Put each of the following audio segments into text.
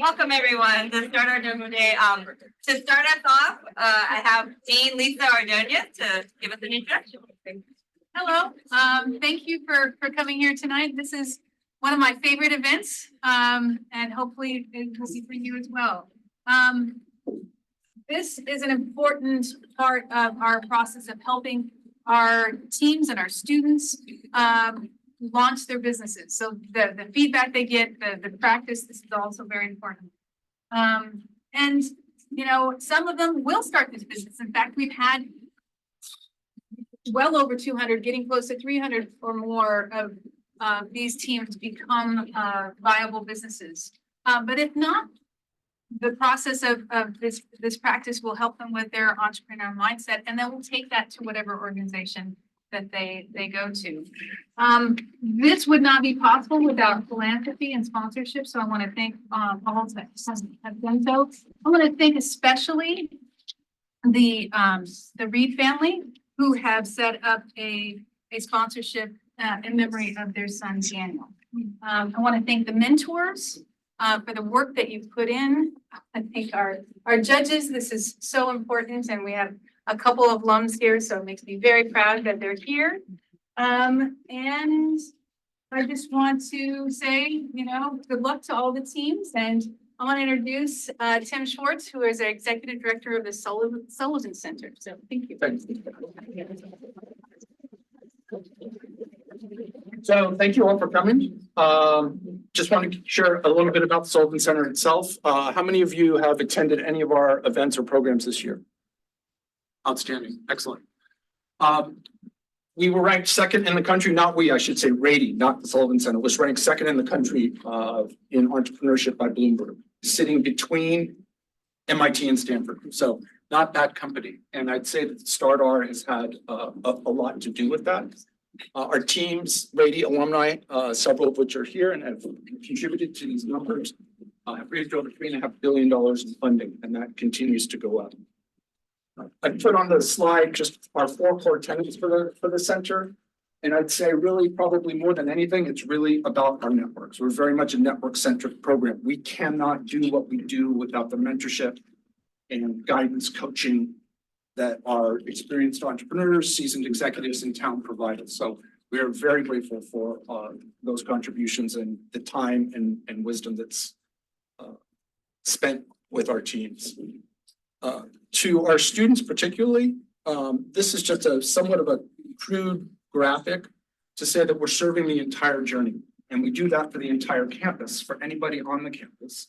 Welcome everyone to StartR Demo Day. To start us off, I have Dean Lisa Ordonez to give us an introduction. Hello, thank you for coming here tonight. This is one of my favorite events, and hopefully it will be for you as well. This is an important part of our process of helping our teams and our students launch their businesses. So the feedback they get, the practice, this is also very important. And you know, some of them will start this business. In fact, we've had well over 200, getting close to 300 or more of these teams become viable businesses. But if not, the process of this practice will help them with their entrepreneur mindset, and then we'll take that to whatever organization that they go to. This would not be possible without philanthropy and sponsorship. So I want to thank all that have done so. I want to thank especially the Reed family, who have set up a sponsorship in memory of their son Daniel. I want to thank the mentors for the work that you've put in. I think our judges, this is so important, and we have a couple of alums here, so it makes me very proud that they're here. And I just want to say, you know, good luck to all the teams. And I want to introduce Tim Schwartz, who is our Executive Director of the Sullivan Center. So thank you. Thanks. So thank you all for coming. Just want to share a little bit about the Sullivan Center itself. How many of you have attended any of our events or programs this year? Outstanding. Excellent. We were ranked second in the country, not we, I should say Rady, not the Sullivan Center, was ranked second in the country in entrepreneurship by Bloomberg, sitting between MIT and Stanford. So not that company. And I'd say that StartR has had a lot to do with that. Our teams, Rady alumni, several of which are here and have contributed to these numbers, have raised over $3.5 billion in funding, and that continues to go up. I put on the slide just our 4 core tenets for the center. And I'd say really probably more than anything, it's really about our networks. We're very much a network-centric program. We cannot do what we do without the mentorship and guidance coaching that our experienced entrepreneurs, seasoned executives in town provide us. So we are very grateful for those contributions and the time and wisdom that's spent with our teams. To our students particularly, this is just somewhat of a crude graphic to say that we're serving the entire journey. And we do that for the entire campus, for anybody on the campus.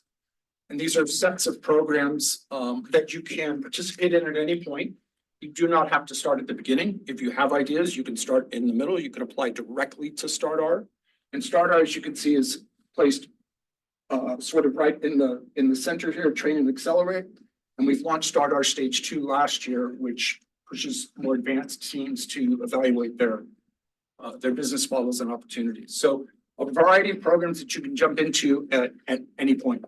And these are sets of programs that you can participate in at any point. You do not have to start at the beginning. If you have ideas, you can start in the middle. You can apply directly to StartR. And StartR, as you can see, is placed sort of right in the center here, Train and Accelerate. And we've launched StartR Stage 2 last year, which pushes more advanced teams to evaluate their business models and opportunities. So a variety of programs that you can jump into at any point.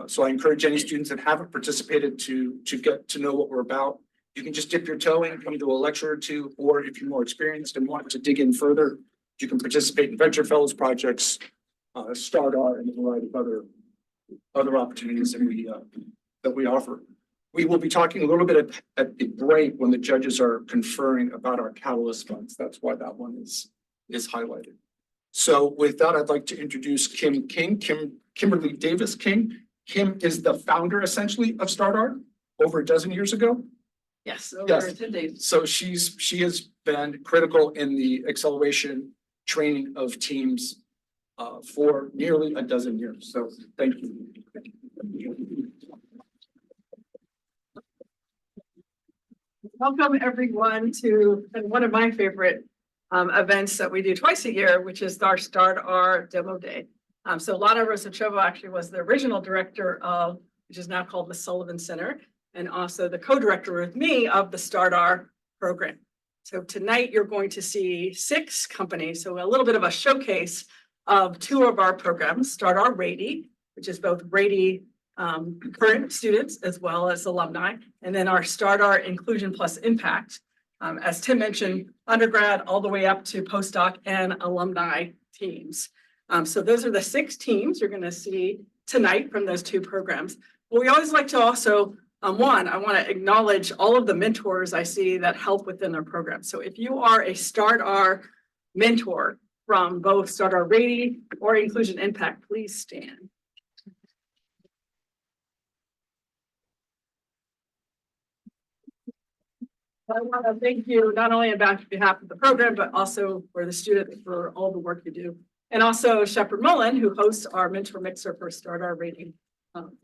So I encourage any students that haven't participated to get to know what we're about. You can just dip your toe in, come to a lecture or two, or if you're more experienced and want to dig in further, you can participate in Venture Fellows projects, StartR, and a variety of other opportunities that we offer. We will be talking a little bit at the break when the judges are conferring about our Catalyst funds. That's why that one is highlighted. So with that, I'd like to introduce Kimberly Davis King. Kim is the founder, essentially, of StartR over a dozen years ago. Yes, over 10 days. So she has been critical in the acceleration training of teams for nearly a dozen years. So thank you. Welcome everyone to one of my favorite events that we do twice a year, which is our StartR Demo Day. So Lana Rosachova actually was the original director of, which is now called the Sullivan Center, and also the co-director with me of the StartR program. So tonight you're going to see 6 companies, so a little bit of a showcase of 2 of our programs, StartR Rady, which is both Rady current students as well as alumni, and then our StartR Inclusion plus Impact, as Tim mentioned, undergrad all the way up to postdoc and alumni teams. So those are the 6 teams you're going to see tonight from those 2 programs. But we always like to also, I want to acknowledge all of the mentors I see that help within their program. So if you are a StartR mentor from both StartR Rady or Inclusion Impact, please stand. I want to thank you not only on behalf of the program, but also for the student for all the work you do. And also Shepard Mullen, who hosts our mentor mixer for StartR Rady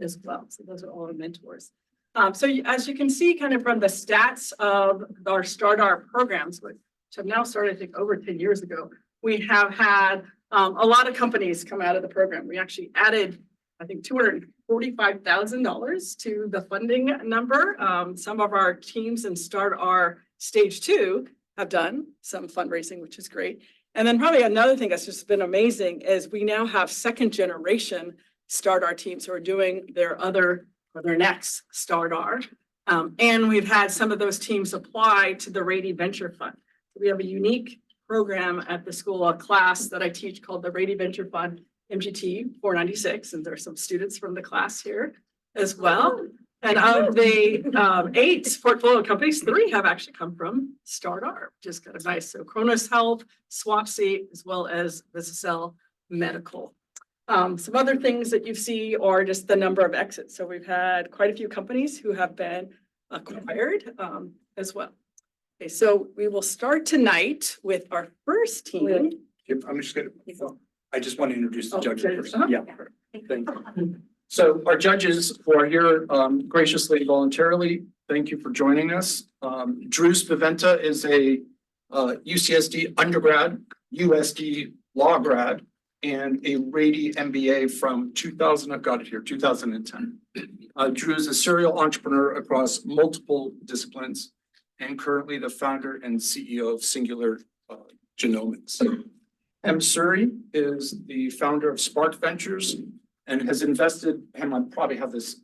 as well. So those are all our mentors. As you can see kind of from the stats of our StartR programs, which have now started, I think, over 10 years ago, we have had a lot of companies come out of the program. We actually added, I think, $245,000 to the funding number. Some of our teams in StartR Stage 2 have done some fundraising, which is great. And then probably another thing that's just been amazing is we now have 2nd generation StartR teams who are doing their next StartR. And we've had some of those teams apply to the Rady Venture Fund. We have a unique program at the school, a class that I teach called the Rady Venture Fund MGT 496, and there's some students from the class here as well. And of the 8 portfolio companies, 3 have actually come from StartR, which is kind of nice. So Kronos Health, Swapsy, as well as Visicel Medical. Some other things that you see are just the number of exits. So we've had quite a few companies who have been acquired as well. Okay, so we will start tonight with our first team. I'm just gonna, I just want to introduce the judges first. Uh-huh. Yeah. Thank you. So our judges who are here graciously, voluntarily, thank you for joining us. Drew Spaventa is a UCSD undergrad, USD law grad, and a Rady MBA from 2000, I've got it here, 2010. Drew is a serial entrepreneur across multiple disciplines and currently the founder and CEO of Singular Genomics. M. Suri is the founder of Spark Ventures and has invested, and I probably have this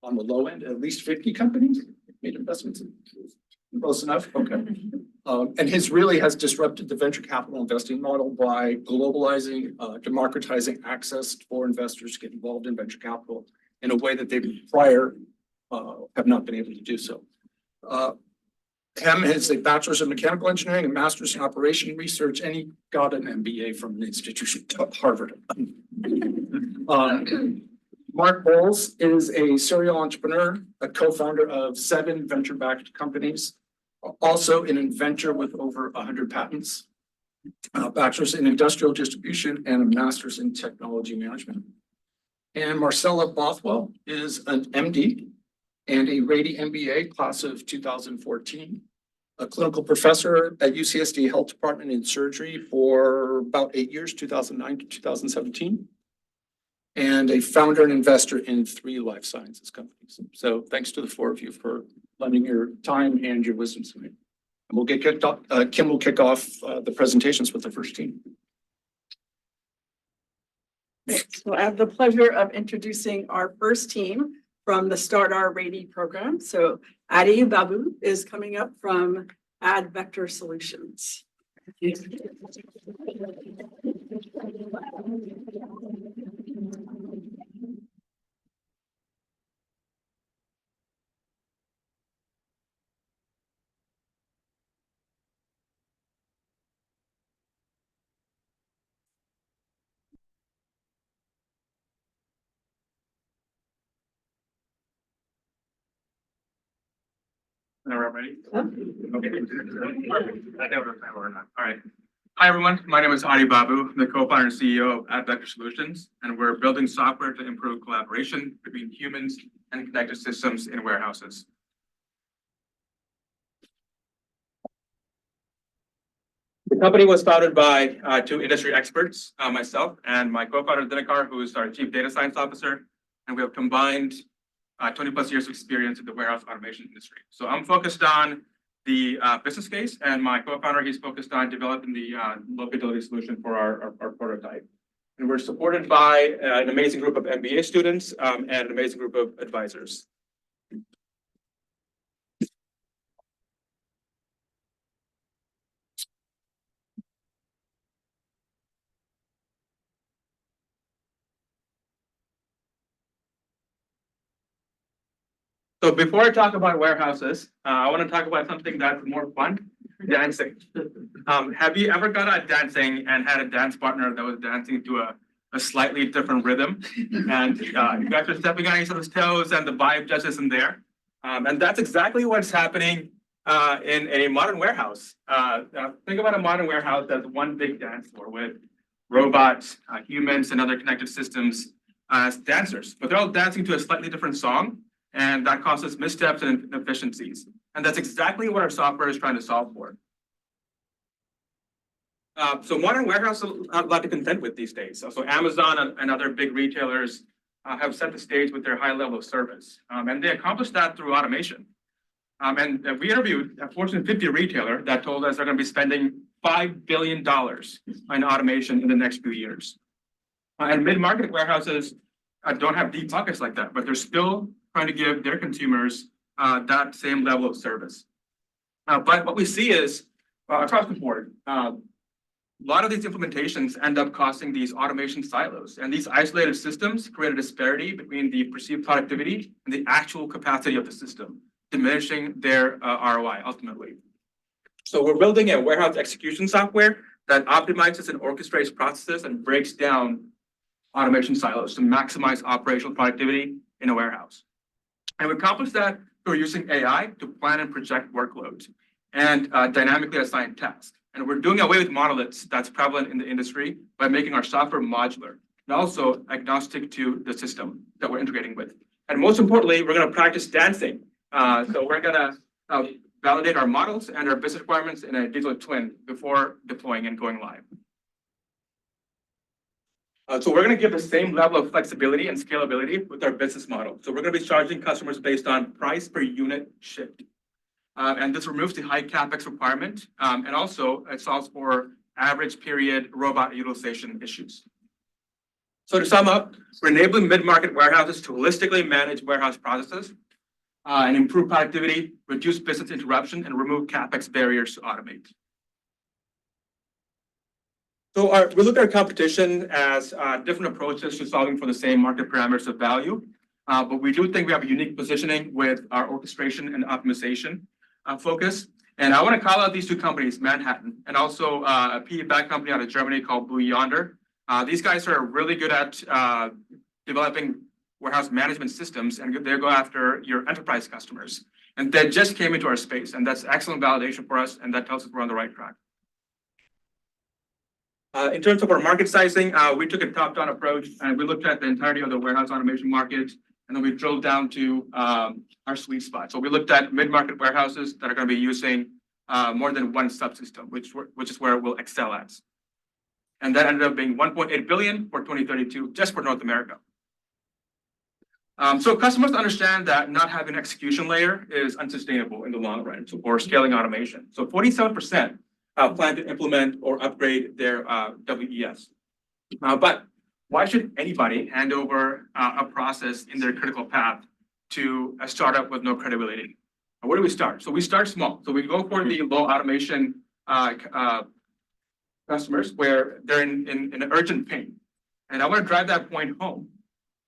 on the low end, at least 50 companies made investments in. Close enough, okay. And his really has disrupted the venture capital investing model by globalizing, democratizing access for investors to get involved in venture capital in a way that they prior have not been able to do so. Hem has a bachelor's in mechanical engineering and master's in operation research, and he got an MBA from an institution at Harvard. Mark Bowles is a serial entrepreneur, a co-founder of 7 venture-backed companies, also an inventor with over 100 patents, a bachelor's in industrial distribution, and a master's in technology management. And Marcella Bothwell is an MD and a Rady MBA class of 2014, a clinical professor at UCSD Health Department in surgery for about 8 years, 2009 to 2017, and a founder and investor in 3 life sciences companies. So thanks to the 4 of you for lending your time and your wisdom to me. And we'll get kicked off, Kim will kick off the presentations with the first team. So I have the pleasure of introducing our first team from the StartR Rady program. So Adi Babu is coming up from Advector Solutions. Ready? Okay. All right. Hi, everyone. My name is Adi Babu. I'm the co-founder and CEO of Advector Solutions, and we're building software to improve collaboration between humans and connected systems in warehouses. The company was founded by 2 industry experts, myself and my co-founder, Dinakar, who is our chief data science officer, and we have combined 20 plus years of experience in the warehouse automation industry. So I'm focused on the business case, and my co-founder, he's focused on developing the low fidelity solution for our prototype. And we're supported by an amazing group of MBA students and an amazing group of advisors. So before I talk about warehouses, I want to talk about something that's more fun, dancing. Have you ever gone out dancing and had a dance partner that was dancing to a slightly different rhythm? And you guys are stepping on each other's toes and the vibe just isn't there. And that's exactly what's happening in a modern warehouse. Think about a modern warehouse as one big dance floor with robots, humans, and other connected systems as dancers. But they're all dancing to a slightly different song, and that causes missteps and inefficiencies. And that's exactly what our software is trying to solve for. So modern warehouses are a lot to contend with these days. So Amazon and other big retailers have set the stage with their high level of service. And they accomplished that through automation. And we interviewed a Fortune 50 retailer that told us they're going to be spending $5 billion on automation in the next few years. And mid-market warehouses don't have deep pockets like that, but they're still trying to give their consumers that same level of service. But what we see is across the board, a lot of these implementations end up costing these automation silos, and these isolated systems create a disparity between the perceived productivity and the actual capacity of the system, diminishing their ROI ultimately. So we're building a warehouse execution software that optimizes and orchestrates processes and breaks down automation silos to maximize operational productivity in a warehouse. And we accomplish that through using AI to plan and project workloads and dynamically assign tasks. And we're doing away with monoliths that's prevalent in the industry by making our software modular and also agnostic to the system that we're integrating with. And most importantly, we're going to practice dancing. So we're going to validate our models and our business requirements in a digital twin before deploying and going live. So we're going to give the same level of flexibility and scalability with our business model. So we're going to be charging customers based on price per unit shipped. And this removes the high CapEx requirement. And also it solves for average period robot utilization issues. So to sum up, we're enabling mid-market warehouses to holistically manage warehouse processes and improve productivity, reduce business interruption, and remove CapEx barriers to automate. So we look at our competition as different approaches to solving for the same market parameters of value. But we do think we have a unique positioning with our orchestration and optimization focus. And I want to call out these two companies, Manhattan, and also a PE-backed company out of Germany called Blue Yonder. These guys are really good at developing warehouse management systems, and they go after your enterprise customers. And they just came into our space, and that's excellent validation for us, and that tells us we're on the right track. In terms of our market sizing, we took a top-down approach, and we looked at the entirety of the warehouse automation market, and then we drilled down to our sweet spot. So we looked at mid-market warehouses that are going to be using more than one subsystem, which is where we'll excel at. And that ended up being 1.8 billion for 2032, just for North America. So customers understand that not having an execution layer is unsustainable in the long run for scaling automation. So 47% plan to implement or upgrade their WES. But why should anybody hand over a process in their critical path to a startup with no credibility? And where do we start? So we start small. So we go for the low automation customers where they're in urgent pain. And I want to drive that point home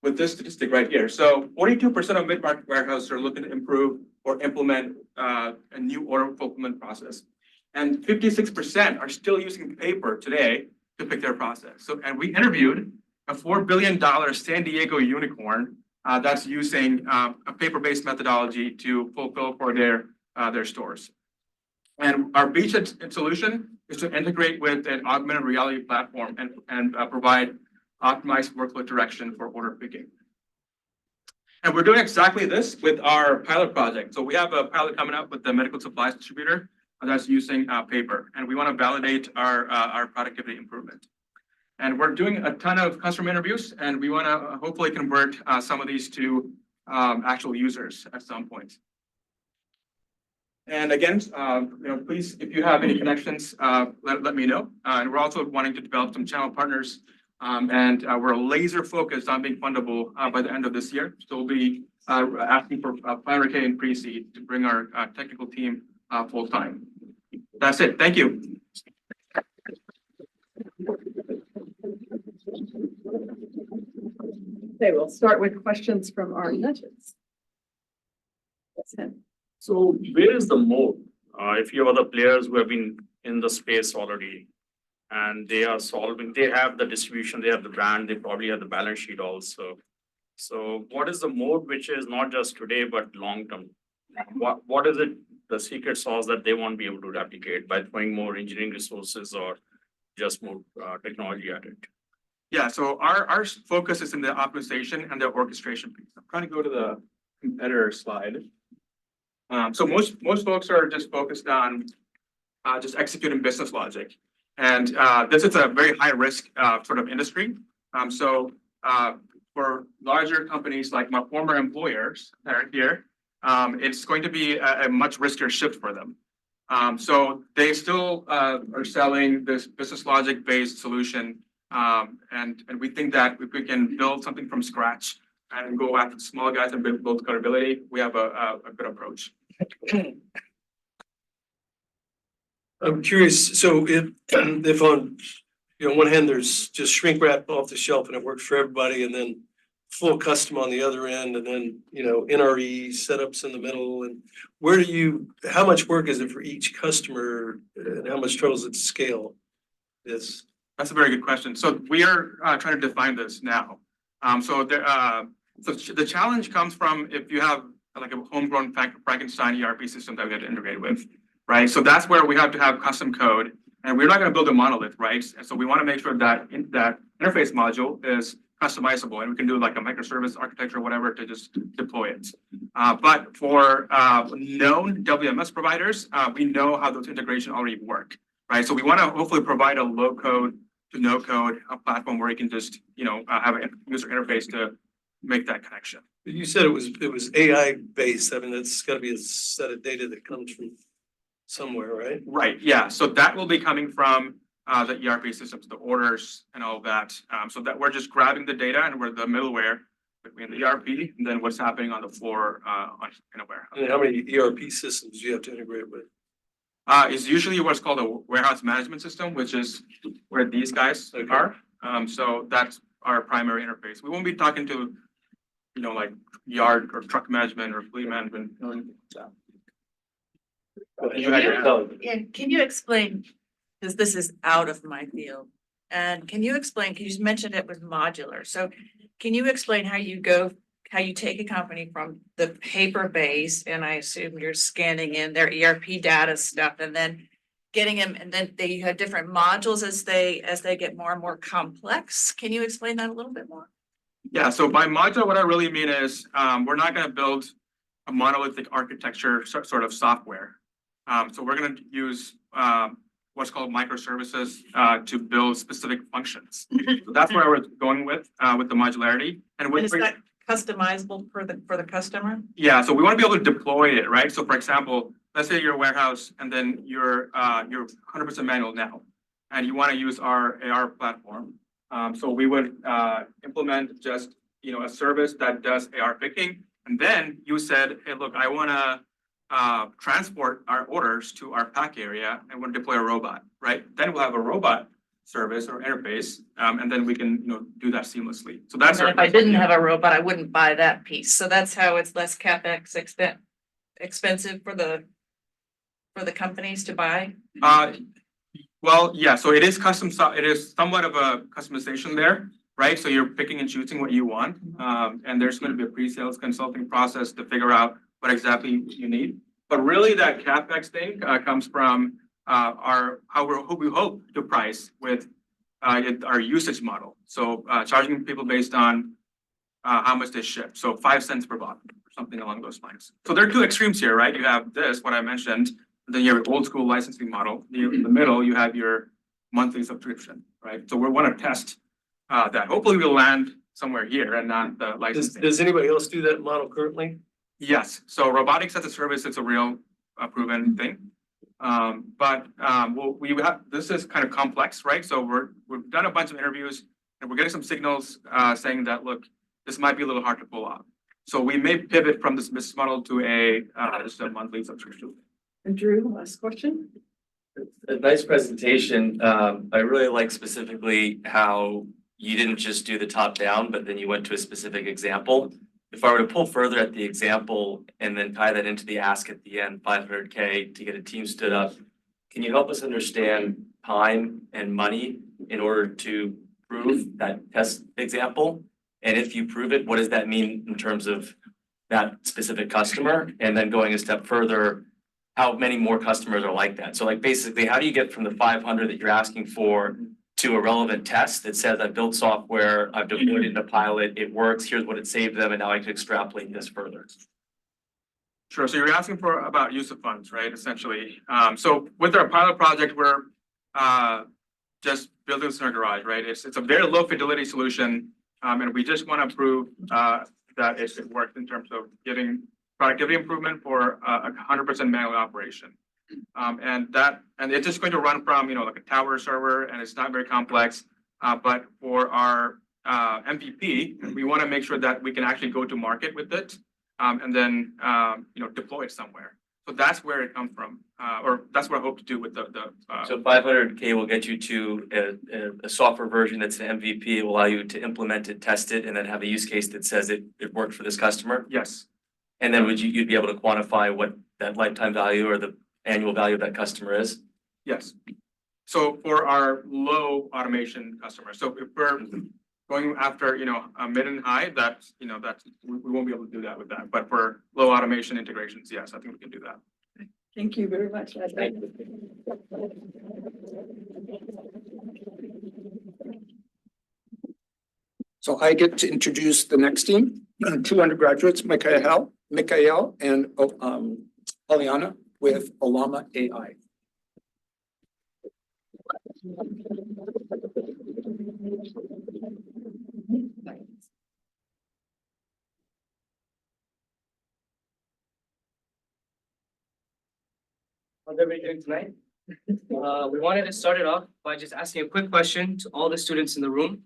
with this statistic right here. So 42% of mid-market warehouses are looking to improve or implement a new order fulfillment process. And 56% are still using paper today to pick their process. So, and we interviewed a $4 billion San Diego unicorn that's using a paper-based methodology to fulfill for their stores. And our beachhead solution is to integrate with an augmented reality platform and provide optimized workload direction for order picking. And we're doing exactly this with our pilot project. So we have a pilot coming up with the medical supplies distributor that's using paper, and we want to validate our productivity improvement. And we're doing a ton of customer interviews, and we want to hopefully convert some of these to actual users at some point. And again, please, if you have any connections, let me know. And we're also wanting to develop some channel partners, and we're laser focused on being fundable by the end of this year. So we'll be asking for $500K in pre-seed to bring our technical team full time. That's it. Thank you. Okay, we'll start with questions from our judges. So where is the moat? If you have other players who have been in the space already and they are solving, they have the distribution, they have the brand, they probably have the balance sheet also. So what is the moat which is not just today, but long term? What is it, the secret sauce that they won't be able to replicate by throwing more engineering resources or just more technology at it? Yeah, so our focus is in the optimization and the orchestration piece. I'm trying to go to the competitor slide. So most folks are just focused on just executing business logic. And this is a very high risk sort of industry. So for larger companies like my former employers that are here, it's going to be a much riskier shift for them. So they still are selling this business logic based solution. And we think that if we can build something from scratch and go after the small guys and build credibility, we have a good approach. I'm curious, so if on, one hand, there's just shrink wrap off the shelf and it works for everybody, and then full custom on the other end, and then, NRE setups in the middle, and how much work is it for each customer, and how much trouble is it to scale this? That's a very good question. So we are trying to define this now. So the challenge comes from if you have like a homegrown Frankenstein ERP system that we have to integrate with, right? So that's where we have to have custom code, and we're not going to build a monolith, right? And so we want to make sure that that interface module is customizable, and we can do like a microservice architecture or whatever to just deploy it. But for known WMS providers, we know how those integrations already work, right? So we want to hopefully provide a low code to no code platform where you can just have a user interface to make that connection. You said it was AI based. I mean, that's got to be a set of data that comes from somewhere, right? Right. Yeah. So that will be coming from the ERP systems, the orders, and all of that. So that we're just grabbing the data and we're the middleware between the ERP and then what's happening on the floor in a warehouse. And how many ERP systems do you have to integrate with? Is usually what's called a warehouse management system, which is where these guys are. So that's our primary interface. We won't be talking to, like yard or truck management or fleet management. Can you explain, because this is out of my field, and can you just mentioned it was modular. So can you explain how you take a company from the paper base, and I assume you're scanning in their ERP data stuff and then getting them, and then you have different modules as they get more and more complex. Can you explain that a little bit more? Yeah, so by modular, what I really mean is we're not going to build a monolithic architecture sort of software. So we're going to use what's called microservices to build specific functions. So that's where we're going with the modularity. And is that customizable for the customer? Yeah, so we want to be able to deploy it, right? So for example, let's say you're a warehouse and then you're 100% manual now, and you want to use our AR platform. So we would implement just a service that does AR picking, and then you said, hey, look, I want to transport our orders to our pack area and want to deploy a robot, right? Then we'll have a robot service or interface, and then we can do that seamlessly. So that's if I didn't have a robot, I wouldn't buy that piece. So that's how it's less CapEx expensive for the companies to buy. Well, yeah, so it is custom. It is somewhat of a customization there, right? So you're picking and choosing what you want, and there's going to be a pre-sales consulting process to figure out what exactly you need. But really, that CapEx thing comes from how we hope to price with our usage model. So charging people based on how much they ship. So 5 cents per bottle, or something along those lines. So there are two extremes here, right? You have this, what I mentioned. Then you have your old school licensing model. In the middle, you have your monthly subscription, right? So we want to test that. Hopefully, we'll land somewhere here and not the licensing. Does anybody else do that model currently? Yes. So robotics as a service, it's a real proven thing. But this is kind of complex, right? So we've done a bunch of interviews and we're getting some signals saying that, look, this might be a little hard to pull off. So we may pivot from this business model to just a monthly subscription. And Drew, last question. A nice presentation. I really like specifically how you didn't just do the top down, but then you went to a specific example. if I were to pull further at the example and then tie that into the ask at the end, 500K to get a team stood up, can you help us understand time and money in order to prove that test example? And if you prove it, what does that mean in terms of that specific customer? And then going a step further, how many more customers are like that? So like basically, how do you get from the 500 that you're asking for to a relevant test that says I've built software, I've deployed it in a pilot, it works, here's what it saved them, and now I can extrapolate this further? Sure, so you're asking for about use of funds, right, essentially. So with our pilot project, we're just building this in our garage, right? It's a very low fidelity solution. And we just want to prove that it works in terms of getting productivity improvement for 100% manual operation. And it's just going to run from, like a tower server, and it's not very complex. But for our MVP, we want to make sure that we can actually go to market with it, and then deploy it somewhere. So that's where it comes from, or that's what I hope to do with the. So 500K will get you to a software version that's an MVP. It will allow you to implement it, test it, and then have a use case that says it worked for this customer. Yes. And then you'd be able to quantify what that lifetime value or the annual value of that customer is? Yes. So for our low automation customers, so if we're going after, a mid and high, that's, we won't be able to do that with that. But for low automation integrations, yes, I think we can do that. Thank you very much. So I get to introduce the next team, two undergraduates, Mikhail and Aliana with Alama AI. How's everybody doing tonight? We wanted to start it off by just asking a quick question to all the students in the room.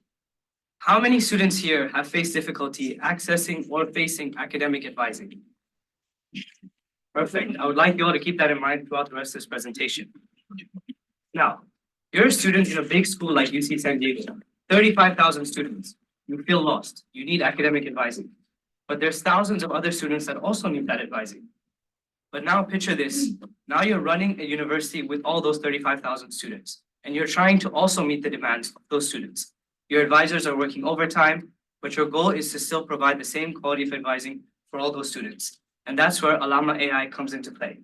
How many students here have faced difficulty accessing or facing academic advising? Perfect. I would like you all to keep that in mind throughout the rest of this presentation. Now, you're a student in a big school like UC San Diego, 35,000 students. You feel lost. You need academic advising. But there's thousands of other students that also need that advising. But now picture this. Now you're running a university with all those 35,000 students, and you're trying to also meet the demands of those students. Your advisors are working overtime, but your goal is to still provide the same quality of advising for all those students. And that's where Alama AI comes into play.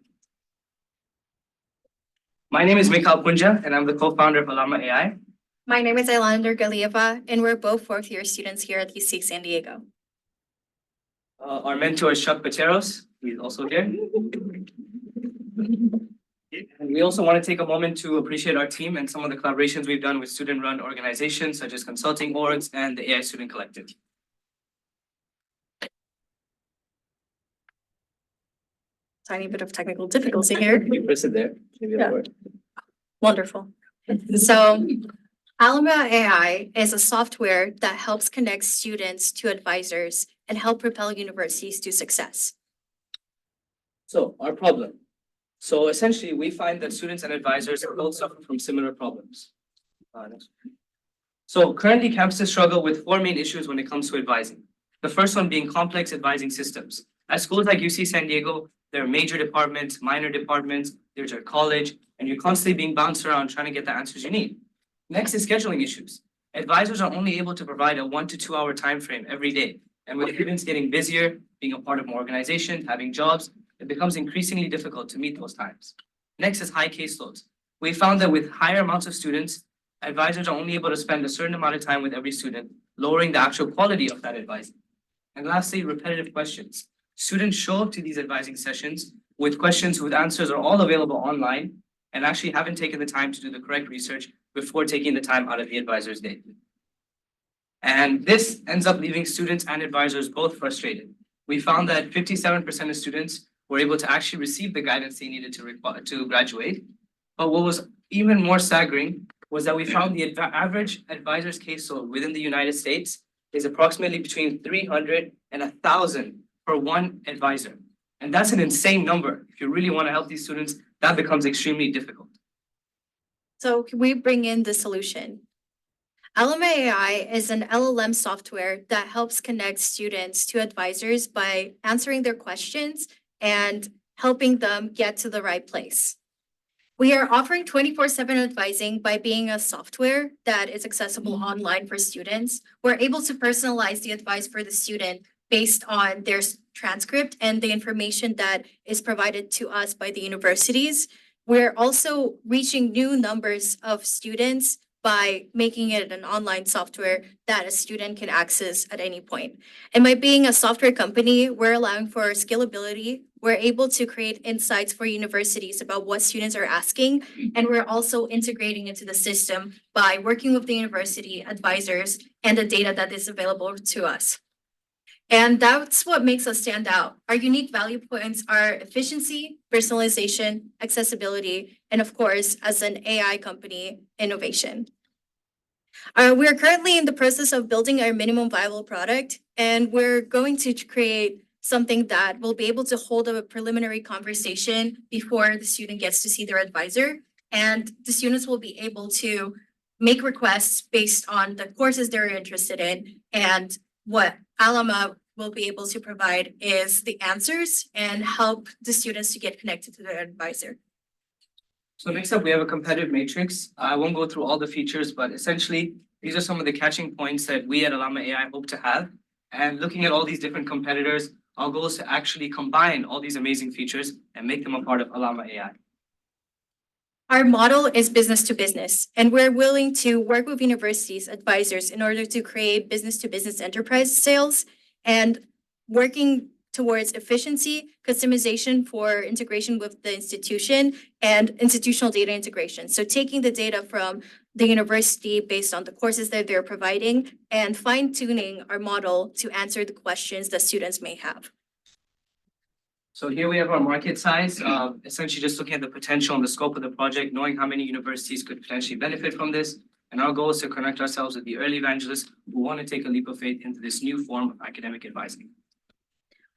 My name is Mikhail Punja, and I'm the co-founder of Alama AI. My name is Aylander Galieva, and we're both fourth-year students here at UC San Diego. Our mentor is Chuck Pateros. He's also here. And we also want to take a moment to appreciate our team and some of the collaborations we've done with student-run organizations such as Consulting Orgs and the AI Student Collective. Tiny bit of technical difficulty here. You press it there. Maybe that'll work. Wonderful. So Alama AI is a software that helps connect students to advisors and help propel universities to success. So our problem. So essentially, we find that students and advisors both suffer from similar problems. So currently, campuses struggle with four main issues when it comes to advising. The first one being complex advising systems. At schools like UC San Diego, there are major departments, minor departments, there's your college, and you're constantly being bounced around trying to get the answers you need. Next is scheduling issues. Advisors are only able to provide a 1 to 2 hour time frame every day. And with students getting busier, being a part of more organizations, having jobs, it becomes increasingly difficult to meet those times. Next is high caseloads. We found that with higher amounts of students, advisors are only able to spend a certain amount of time with every student, lowering the actual quality of that advising. And lastly, repetitive questions. Students show up to these advising sessions with questions whose answers are all available online and actually haven't taken the time to do the correct research before taking the time out of the advisor's day. And this ends up leaving students and advisors both frustrated. We found that 57% of students were able to actually receive the guidance they needed to graduate. But what was even more staggering was that we found the average advisor's caseload within the United States is approximately between 300 and 1,000 for one advisor. And that's an insane number. If you really want to help these students, that becomes extremely difficult. So can we bring in the solution? Alama AI is an LLM software that helps connect students to advisors by answering their questions and helping them get to the right place. We are offering 24/7 advising by being a software that is accessible online for students. We're able to personalize the advice for the student based on their transcript and the information that is provided to us by the universities. We're also reaching new numbers of students by making it an online software that a student can access at any point. And by being a software company, we're allowing for scalability. We're able to create insights for universities about what students are asking. And we're also integrating into the system by working with the university advisors and the data that is available to us. And that's what makes us stand out. Our unique value points are efficiency, personalization, accessibility, and of course, as an AI company, innovation. We are currently in the process of building our minimum viable product, and we're going to create something that will be able to hold a preliminary conversation before the student gets to see their advisor. And the students will be able to make requests based on the courses they're interested in. And what Alama will be able to provide is the answers and help the students to get connected to their advisor. So next up, we have a competitive matrix. I won't go through all the features, but essentially, these are some of the catching points that we at Alama AI hope to have. And looking at all these different competitors, our goal is to actually combine all these amazing features and make them a part of Alama AI. Our model is business to business, and we're willing to work with universities, advisors in order to create business to business enterprise sales and working towards efficiency, customization for integration with the institution, and institutional data integration. So taking the data from the university based on the courses that they're providing and fine-tuning our model to answer the questions that students may have. So here we have our market size, essentially just looking at the potential and the scope of the project, knowing how many universities could potentially benefit from this. And our goal is to connect ourselves with the early evangelists who want to take a leap of faith into this new form of academic advising.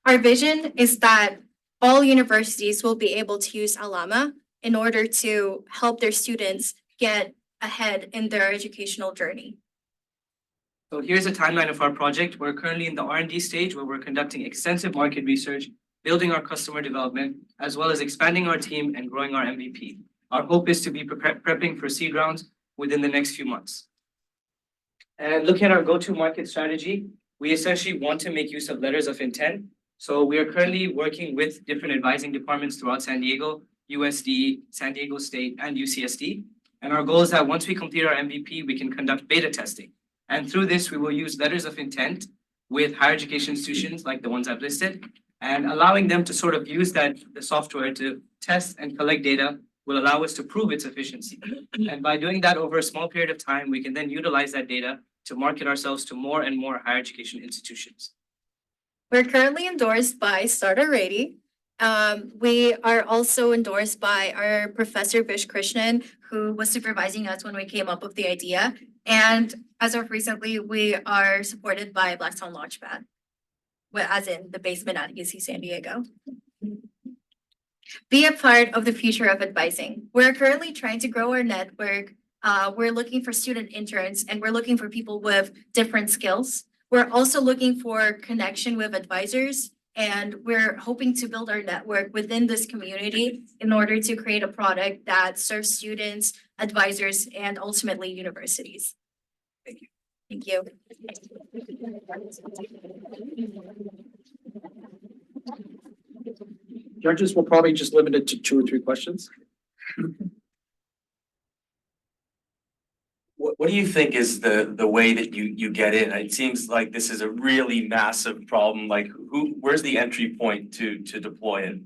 Our vision is that all universities will be able to use Alama in order to help their students get ahead in their educational journey. So here's a timeline of our project. We're currently in the R&D stage where we're conducting extensive market research, building our customer development, as well as expanding our team and growing our MVP. Our hope is to be prepping for seed rounds within the next few months. And looking at our go-to-market strategy, we essentially want to make use of letters of intent. So we are currently working with different advising departments throughout San Diego, USD, San Diego State, and UCSD. And our goal is that once we complete our MVP, we can conduct beta testing. And through this, we will use letters of intent with higher education institutions like the ones I've listed, and allowing them to sort of use the software to test and collect data will allow us to prove its efficiency. And by doing that over a small period of time, we can then utilize that data to market ourselves to more and more higher education institutions. We're currently endorsed by StartR Rady. We are also endorsed by our professor, Vish Krishnan, who was supervising us when we came up with the idea. And as of recently, we are supported by Blackstone Launchpad, as in the basement at UC San Diego. Be a part of the future of advising. We're currently trying to grow our network. We're looking for student interns and we're looking for people with different skills. We're also looking for connection with advisors, and we're hoping to build our network within this community in order to create a product that serves students, advisors, and ultimately universities. Thank you. Thank you. Judges will probably just limit it to 2 or 3 questions. What do you think is the way that you get in? It seems like this is a really massive problem. Like where's the entry point to deploy it?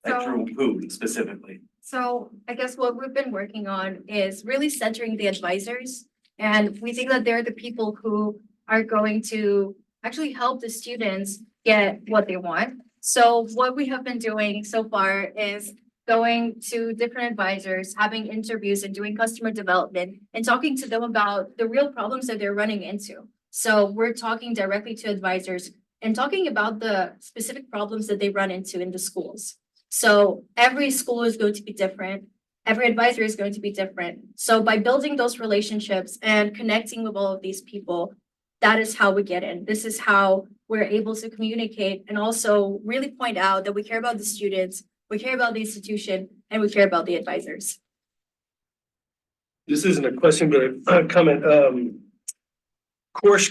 Like through who specifically? So I guess what we've been working on is really centering the advisors. And we think that they're the people who are going to actually help the students get what they want. So what we have been doing so far is going to different advisors, having interviews and doing customer development and talking to them about the real problems that they're running into. So we're talking directly to advisors and talking about the specific problems that they run into in the schools. So every school is going to be different. Every advisor is going to be different. So by building those relationships and connecting with all of these people, that is how we get in. This is how we're able to communicate and also really point out that we care about the students, we care about the institution, and we care about the advisors. This isn't a question, but a comment.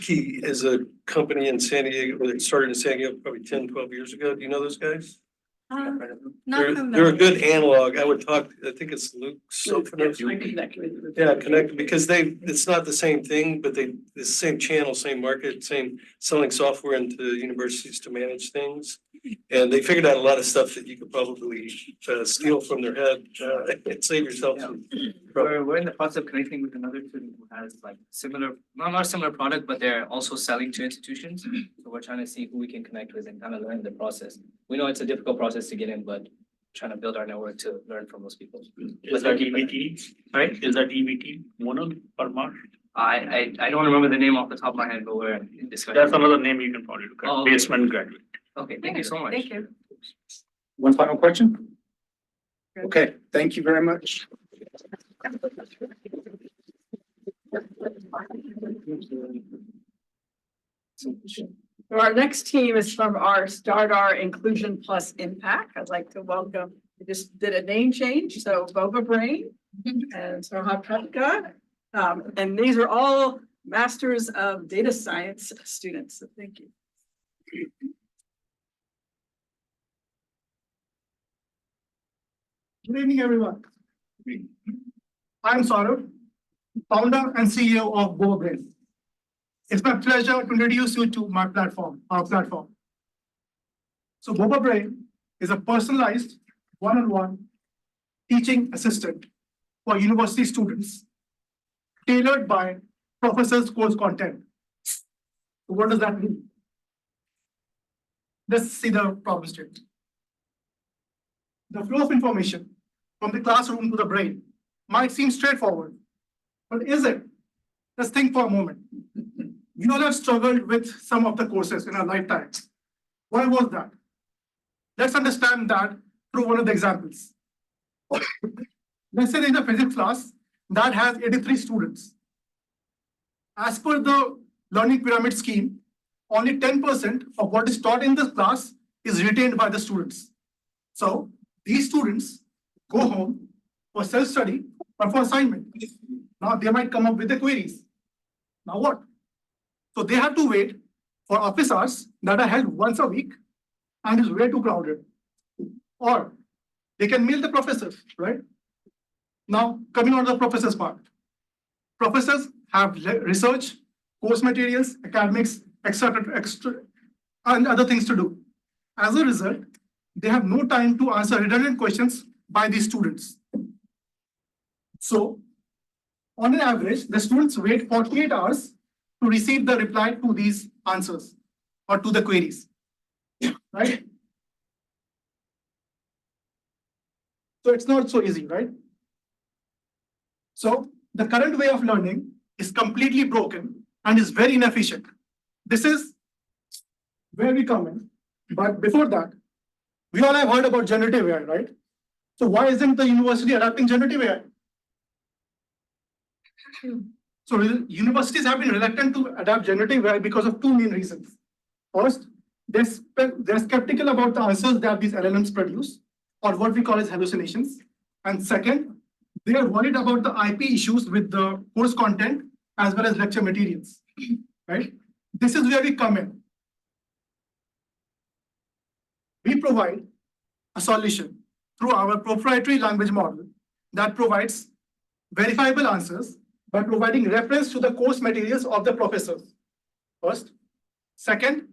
Key is a company in San Diego, that started in San Diego probably 10, 12 years ago. Do you know those guys? They're a good analog. I think it's Luke. Yeah, connect, because it's not the same thing, but it's the same channel, same market, same selling software into universities to manage things. And they figured out a lot of stuff that you could probably steal from their head and save yourself some. We're in the process of connecting with another student who has like similar, not similar product, but they're also selling to institutions. So we're trying to see who we can connect with and kind of learn the process. We know it's a difficult process to get in, but trying to build our network to learn from those people. Is that EVT? Right? Is that EVT? Monol or Marsh? I don't remember the name off the top of my head, but we're in discussion. That's another name you can probably look at. Oh, okay. Basement graduate. Okay, thank you so much. Thank you. One final question? Okay, thank you very much. So our next team is from our StartR Inclusion Plus Impact. I'd like to welcome, we just did a name change, so Boba Brain and Soha Katka. And these are all Masters of Data Science students, so thank you. Good evening, everyone. I'm Saurav, founder and CEO of Boba Brain. It's my pleasure to introduce you to my platform, our platform. So Boba Brain is a personalized one-on-one teaching assistant for university students, tailored by professors' course content. So what does that mean? Let's see the problem statement. The flow of information from the classroom to the brain might seem straightforward, but is it? Let's think for a moment. We all have struggled with some of the courses in our lifetime. Why was that? Let's understand that through one of the examples. Let's say there's a physics class that has 83 students. As per the learning pyramid scheme, only 10% of what is taught in this class is retained by the students. So these students go home for self-study or for assignment. Now they might come up with the queries. Now what? So they have to wait for office hours that are held once a week and is way too crowded. Or they can mail the professors, right? Now coming on to the professors part. Professors have research, course materials, academics, etc., and other things to do. As a result, they have no time to answer redundant questions by these students. So, on an average, the students wait 48 hours to receive the reply to these answers or to the queries, right? So it's not so easy, right? So the current way of learning is completely broken and is very inefficient. This is where we come in. But before that, we all have heard about generative AI, right? So why isn't the university adapting generative AI? So universities have been reluctant to adapt generative AI because of two main reasons. First, they're skeptical about the answers that these LLMs produce, or what we call as hallucinations. And second, they are worried about the IP issues with the course content as well as lecture materials, right? This is where we come in. We provide a solution through our proprietary language model that provides verifiable answers by providing reference to the course materials of the professors. First. Second,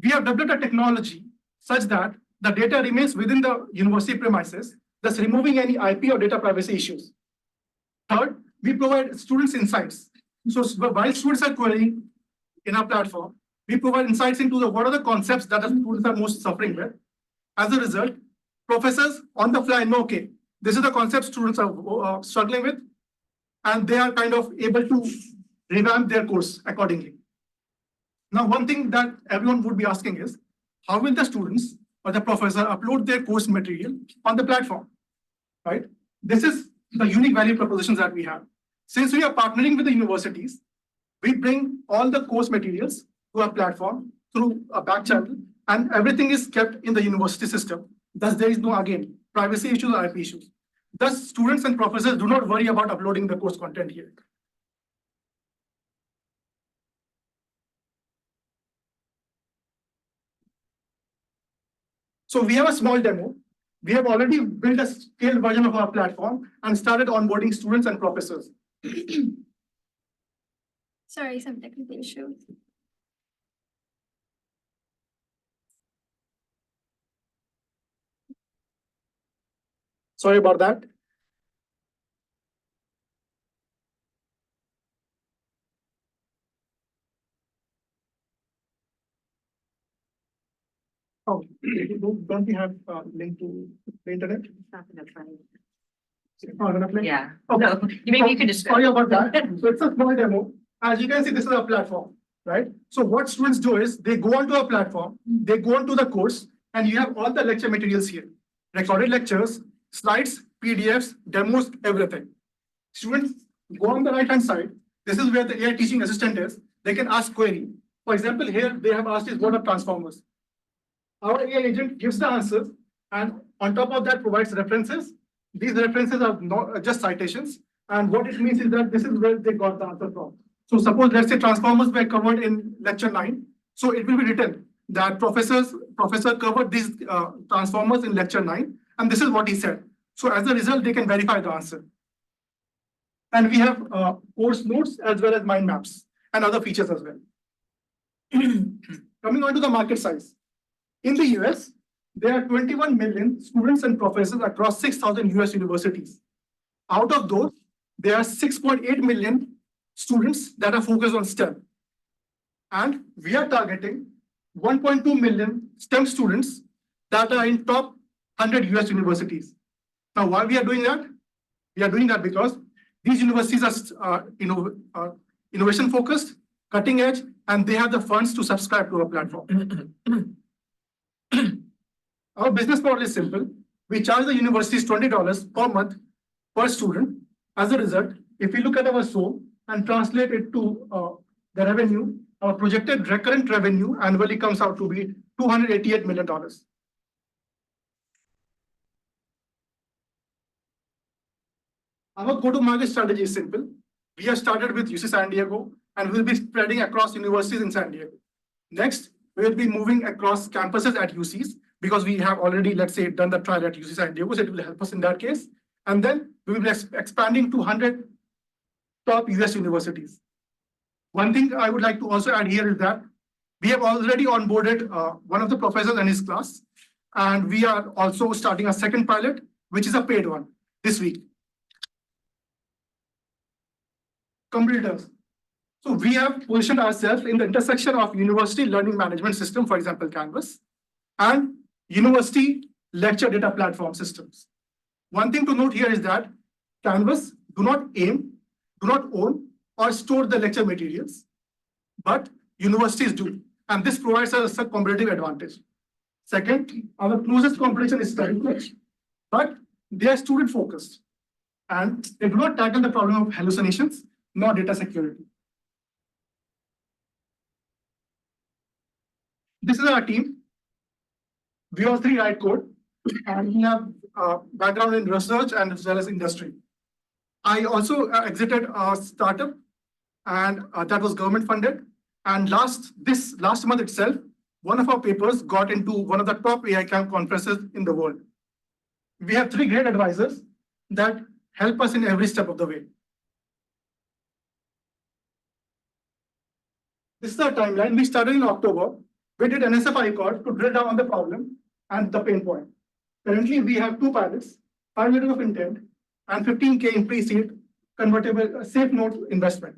we have developed a technology such that the data remains within the university premises, thus removing any IP or data privacy issues. Third, we provide students insights. So while students are querying in our platform, we provide insights into what are the concepts that the students are most suffering with. As a result, professors on the fly know, okay, this is the concept students are struggling with, and they are kind of able to revamp their course accordingly. Now, one thing that everyone would be asking is, how will the students or the professor upload their course material on the platform, right? this is the unique value propositions that we have. Since we are partnering with the universities, we bring all the course materials to our platform through a back channel, and everything is kept in the university system. Thus, there is no, again, privacy issues or IP issues. Thus, students and professors do not worry about uploading the course content here. So we have a small demo. We have already built a scaled version of our platform and started onboarding students and professors. Sorry, some technical issue. Sorry about that. Oh, don't we have a link to the internet? Oh, gonna play? Yeah. Okay. Maybe you can just. Sorry about that. So it's a small demo. As you can see, this is our platform, right? So what students do is they go onto our platform, they go onto the course, and you have all the lecture materials here. Recorded lectures, slides, PDFs, demos, everything. Students go on the right-hand side. This is where the AI teaching assistant is. They can ask query. For example, here they have asked is what are transformers? Our AI agent gives the answers, and on top of that provides references. These references are not just citations. And what it means is that this is where they got the answer from. So suppose, let's say transformers were covered in lecture 9. So it will be written that professor covered these transformers in lecture 9. And this is what he said. So as a result, they can verify the answer. And we have course notes as well as mind maps and other features as well. Coming on to the market size. In the US, there are 21 million students and professors across 6,000 US universities. Out of those, there are 6.8 million students that are focused on STEM. And we are targeting 1.2 million STEM students that are in top 100 US universities. Now, why we are doing that? We are doing that because these universities are innovation focused, cutting edge, and they have the funds to subscribe to our platform. Our business model is simple. We charge the universities $20 per month per student. As a result, if we look at our SOAP and translate it to the revenue, our projected recurrent revenue annually comes out to be $288 million. Our go-to-market strategy is simple. We have started with UC San Diego and we'll be spreading across universities in San Diego. Next, we will be moving across campuses at UCs because we have already, let's say, done the trial at UC San Diego, so it will help us in that case. And then we will be expanding to 100 top US universities. One thing I would like to also add here is that we have already onboarded one of the professors and his class, and we are also starting a second pilot, which is a paid one this week. Competitors. So we have positioned ourselves in the intersection of university learning management system, for example, Canvas, and university lecture data platform systems. One thing to note here is that Canvas do not own or store the lecture materials, but universities do. And this provides us a competitive advantage. Second, our closest competition is StartR, but they are student focused and they do not tackle the problem of hallucinations nor data security. This is our team. We all three write code, and we have background in research and as well as industry. I also exited a startup, and that was government funded. And last month itself, one of our papers got into one of the top AI conferences in the world. We have 3 great advisors that help us in every step of the way. This is our timeline. We started in October. We did an SFI call to drill down on the problem and the pain point. Currently, we have 2 pilots, 5 million of intent, and 15K in pre-seed convertible safe note investment.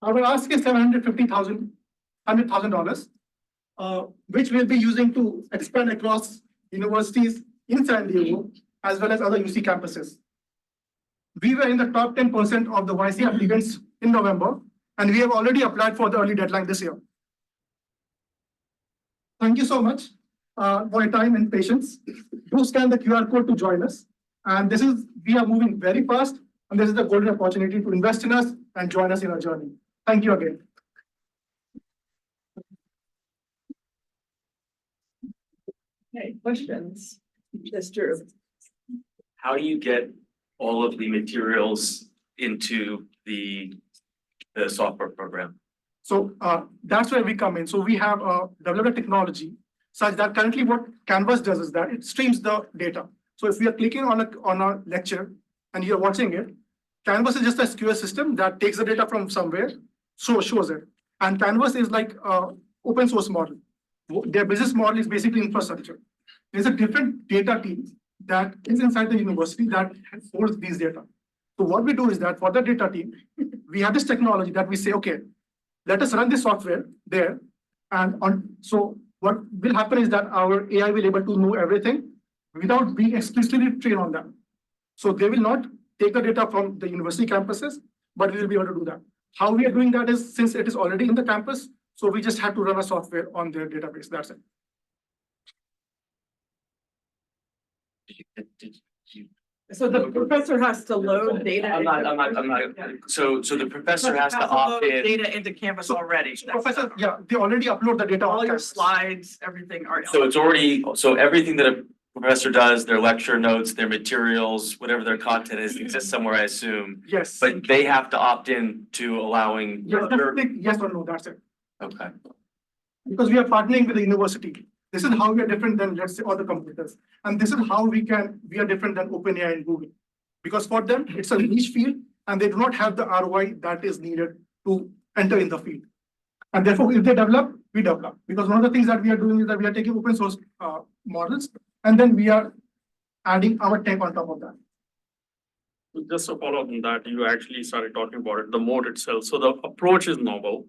Our ask is $750,000, which we'll be using to expand across universities in San Diego, as well as other UC campuses. We were in the top 10% of the YC applicants in November, and we have already applied for the early deadline this year. Thank you so much. for your time and patience. Do scan the QR code to join us. And we are moving very fast, and this is the golden opportunity to invest in us and join us in our journey. Thank you again. Okay, questions? Mr. How do you get all of the materials into the software program? So that's where we come in. So we have developed a technology such that currently what Canvas does is that it streams the data. So if we are clicking on a lecture and you're watching it, Canvas is just a SQL system that takes the data from somewhere, shows it. And Canvas is like open source model. Their business model is basically infrastructure. There's a different data team that is inside the university that holds these data. So what we do is that for the data team, we have this technology that we say, okay, let us run this software there. So what will happen is that our AI will be able to know everything without being explicitly trained on them. So they will not take the data from the university campuses, but we will be able to do that. How we are doing that is, since it is already in the campus, so we just have to run a software on their database. That's it. So the professor has to load data. I'm not, so the professor has to opt in. Data into Canvas already. Professor, yeah, they already upload the data. All on your Canvas. slides, everything are. So it's already, so everything that a professor does, their lecture notes, their materials, whatever their content is, exists somewhere, I assume. Yes. But they have to opt in to allowing. Yes, yes or no, that's it. Okay. Because we are partnering with the university. This is how we are different than, let's say, other competitors. And this is how we are different than OpenAI and Google. Because for them, it's a niche field and they do not have the ROI that is needed to enter in the field. And therefore, if they develop, we develop. Because one of the things that we are doing is that we are taking open source models and then we are adding our tech on top of that. Just to follow up on that, you actually started talking about it, the mode itself. So the approach is novel.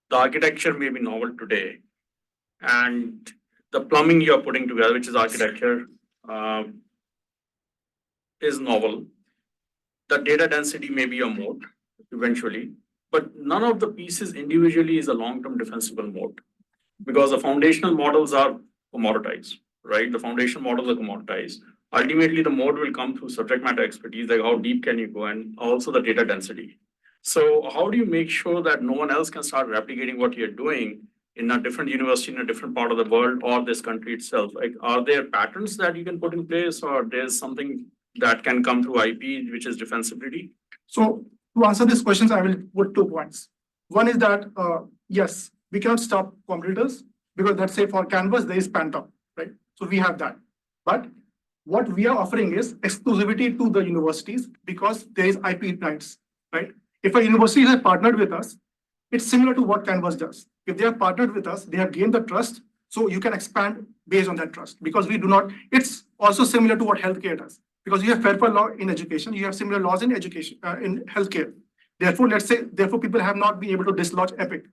The architecture may be novel today. And the plumbing you're putting together, which is architecture, is novel. The data density may be a mode eventually, but none of the pieces individually is a long-term defensible mode because the foundational models are commoditized, right? The foundation models are commoditized. Ultimately, the mode will come through subject matter expertise, like how deep can you go, and also the data density. So how do you make sure that no one else can start replicating what you're doing in a different university, in a different part of the world, or this country itself? Like, are there patterns that you can put in place, or there's something that can come through IP, which is defensibility? So to answer these questions, I will put 2 points. One is that, yes, we cannot stop competitors because let's say for Canvas, there is Phantom, right? So we have that. But what we are offering is exclusivity to the universities because there is IP rights, right? If a university has partnered with us, it's similar to what Canvas does. If they have partnered with us, they have gained the trust, so you can expand based on that trust because we do not, it's also similar to what healthcare does. Because you have federal law in education, you have similar laws in education, in healthcare. Therefore, therefore people have not been able to dislodge Epic.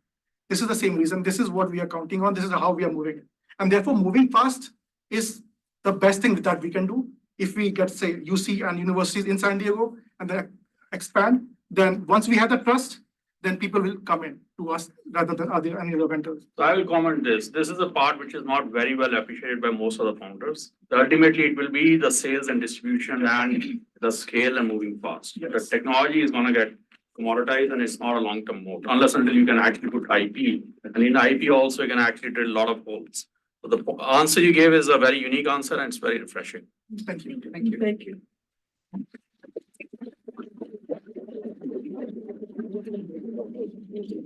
This is the same reason. This is what we are counting on. This is how we are moving. And therefore, moving fast is the best thing that we can do. If we get, say, UC and universities in San Diego and then expand, then once we have the trust, then people will come in to us rather than any other vendors. So I will comment this. This is a part which is not very well appreciated by most of the founders. Ultimately, it will be the sales and distribution and the scale and moving fast. Yes. The technology is going to get commoditized and it's not a long-term mode unless until you can actually put IP. And in IP also, you can actually drill a lot of holes. So the answer you gave is a very unique answer and it's very refreshing. Thank you. Thank you. Thank you.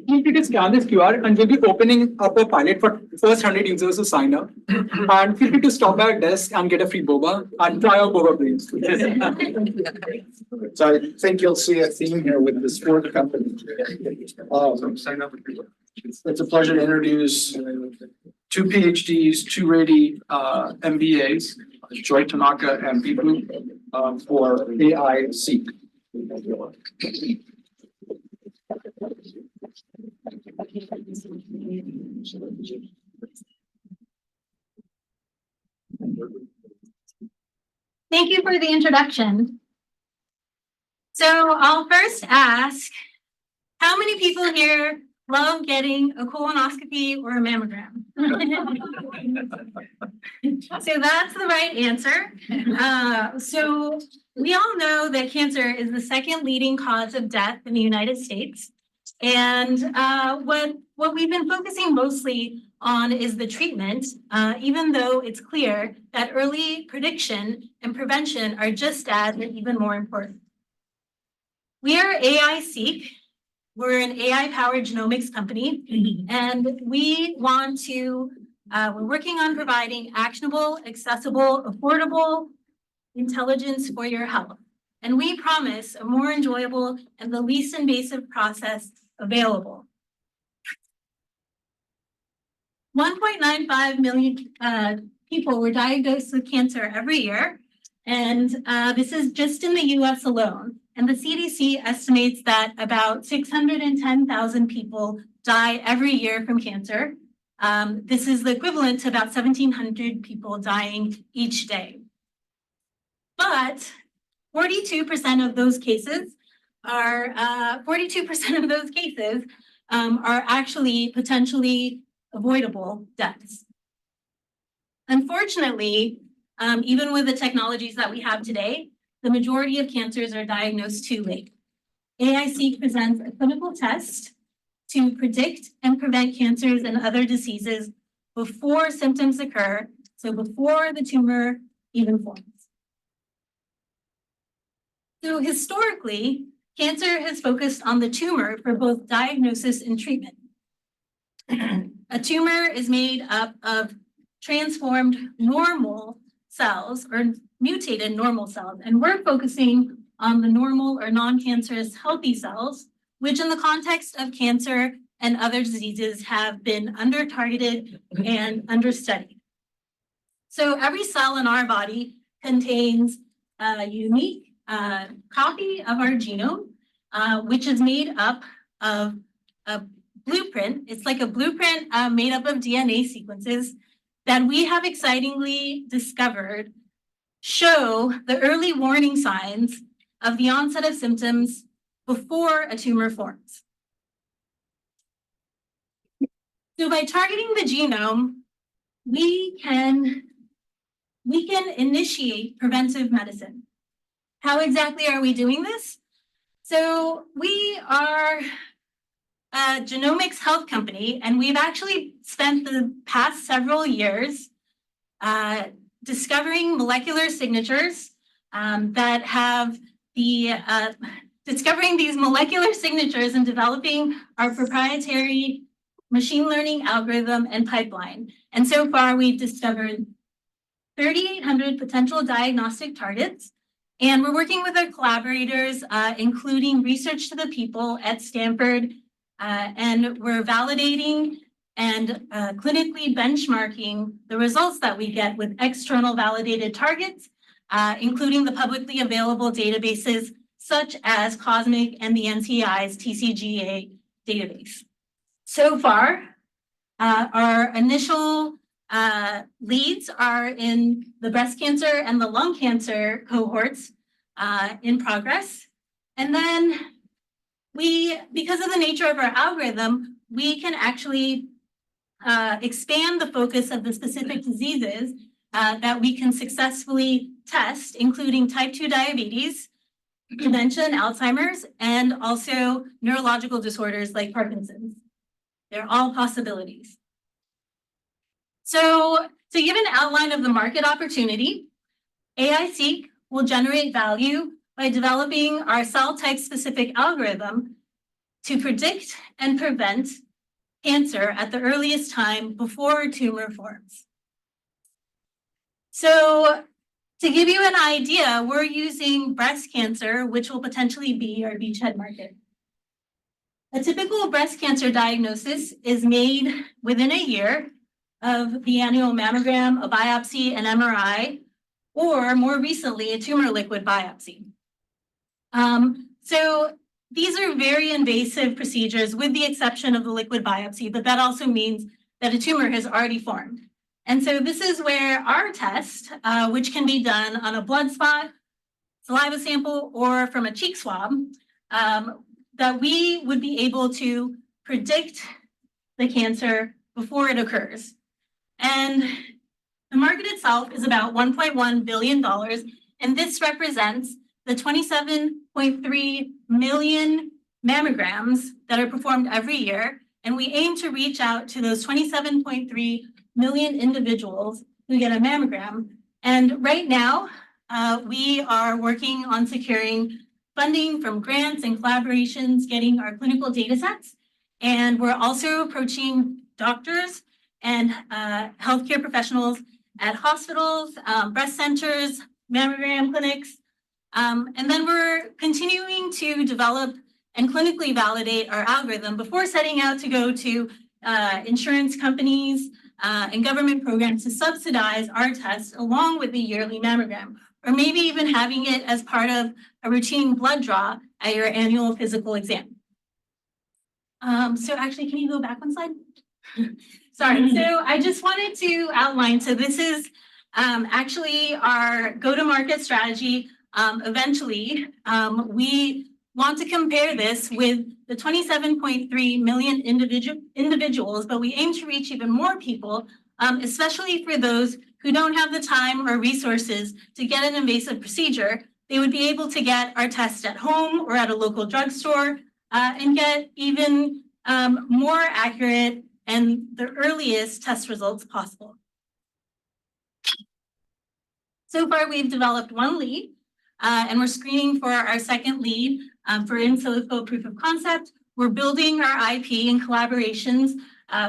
You can scan this QR and we'll be opening up a pilot for first 100 users to sign up. And feel free to stop by our desk and get a free boba and try our Boba Brains. So I think you'll see a theme here with this fourth company. It's a pleasure to introduce 2 PhDs, 2 Rady MBAs, Joy Tanaka and Bibu for AISeq. Thank you for the introduction. So I'll first ask, how many people here love getting a colonoscopy or a mammogram? So that's the right answer. So we all know that cancer is the second leading cause of death in the United States. And what we've been focusing mostly on is the treatment, even though it's clear that early prediction and prevention are just as or even more important. We are AISeq. We're an AI-powered genomics company, and we want to, we're working on providing actionable, accessible, affordable intelligence for your health. And we promise a more enjoyable and the least invasive process available. 1.95 million people were diagnosed with cancer every year, and this is just in the US alone. And the CDC estimates that about 610,000 people die every year from cancer. This is the equivalent to about 1,700 people dying each day. But 42% of those cases are actually potentially avoidable deaths. Unfortunately, even with the technologies that we have today, the majority of cancers are diagnosed too late. AISeq presents a clinical test to predict and prevent cancers and other diseases before symptoms occur, so before the tumor even forms. So historically, cancer has focused on the tumor for both diagnosis and treatment. A tumor is made up of transformed normal cells or mutated normal cells, and we're focusing on the normal or non-cancerous healthy cells, which in the context of cancer and other diseases have been under-targeted and understudied. So every cell in our body contains a unique copy of our genome, which is made up of a blueprint. It's like a blueprint made up of DNA sequences that we have excitingly discovered show the early warning signs of the onset of symptoms before a tumor forms. So by targeting the genome, we can initiate preventive medicine. How exactly are we doing this? So we are a genomics health company, and we've actually spent the past several years discovering molecular signatures that have discovering these molecular signatures and developing our proprietary machine learning algorithm and pipeline. And so far, we've discovered 3,800 potential diagnostic targets. And we're working with our collaborators, including Research to the People at Stanford, and we're validating and clinically benchmarking the results that we get with external validated targets, including the publicly available databases such as COSMIC and the NCI's TCGA database. So far, our initial leads are in the breast cancer and the lung cancer cohorts in progress. And then because of the nature of our algorithm, we can actually expand the focus of the specific diseases that we can successfully test, including type 2 diabetes, dementia and Alzheimer's, and also neurological disorders like Parkinson's. They're all possibilities. So to give an outline of the market opportunity, AISeq will generate value by developing our cell type specific algorithm to predict and prevent cancer at the earliest time before a tumor forms. So to give you an idea, we're using breast cancer, which will potentially be our beachhead market. A typical breast cancer diagnosis is made within a year of the annual mammogram, a biopsy, an MRI, or more recently, a tumor liquid biopsy. So these are very invasive procedures with the exception of the liquid biopsy, but that also means that a tumor has already formed. And so this is where our test, which can be done on a blood spot, saliva sample, or from a cheek swab, that we would be able to predict the cancer before it occurs. And the market itself is about $1.1 billion, and this represents the 27.3 million mammograms that are performed every year. And we aim to reach out to those 27.3 million individuals who get a mammogram. And right now, we are working on securing funding from grants and collaborations, getting our clinical data sets. And we're also approaching doctors and healthcare professionals at hospitals, breast centers, mammogram clinics. And then we're continuing to develop and clinically validate our algorithm before setting out to go to insurance companies and government programs to subsidize our test along with the yearly mammogram, or maybe even having it as part of a routine blood draw at your annual physical exam. So actually, can you go back one slide? Sorry, so I just wanted to outline, so this is actually our go-to-market strategy. Eventually, we want to compare this with the 27.3 million individuals, but we aim to reach even more people, especially for those who don't have the time or resources to get an invasive procedure. They would be able to get our test at home or at a local drugstore and get even more accurate and the earliest test results possible. So far, we've developed one lead, and we're screening for our second lead for in silico proof of concept. We're building our IP in collaborations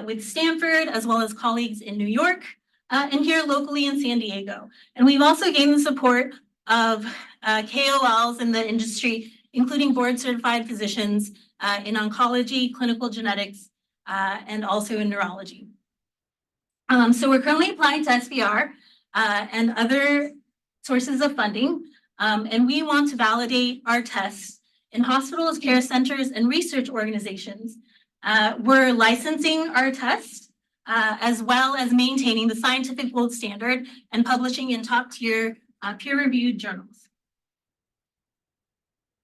with Stanford, as well as colleagues in New York, and here locally in San Diego. And we've also gained the support of KOLs in the industry, including board-certified physicians in oncology, clinical genetics, and also in neurology. So we're currently applying to SBR and other sources of funding, and we want to validate our tests in hospitals, care centers, and research organizations. We're licensing our tests as well as maintaining the scientific gold standard and publishing in top-tier peer-reviewed journals.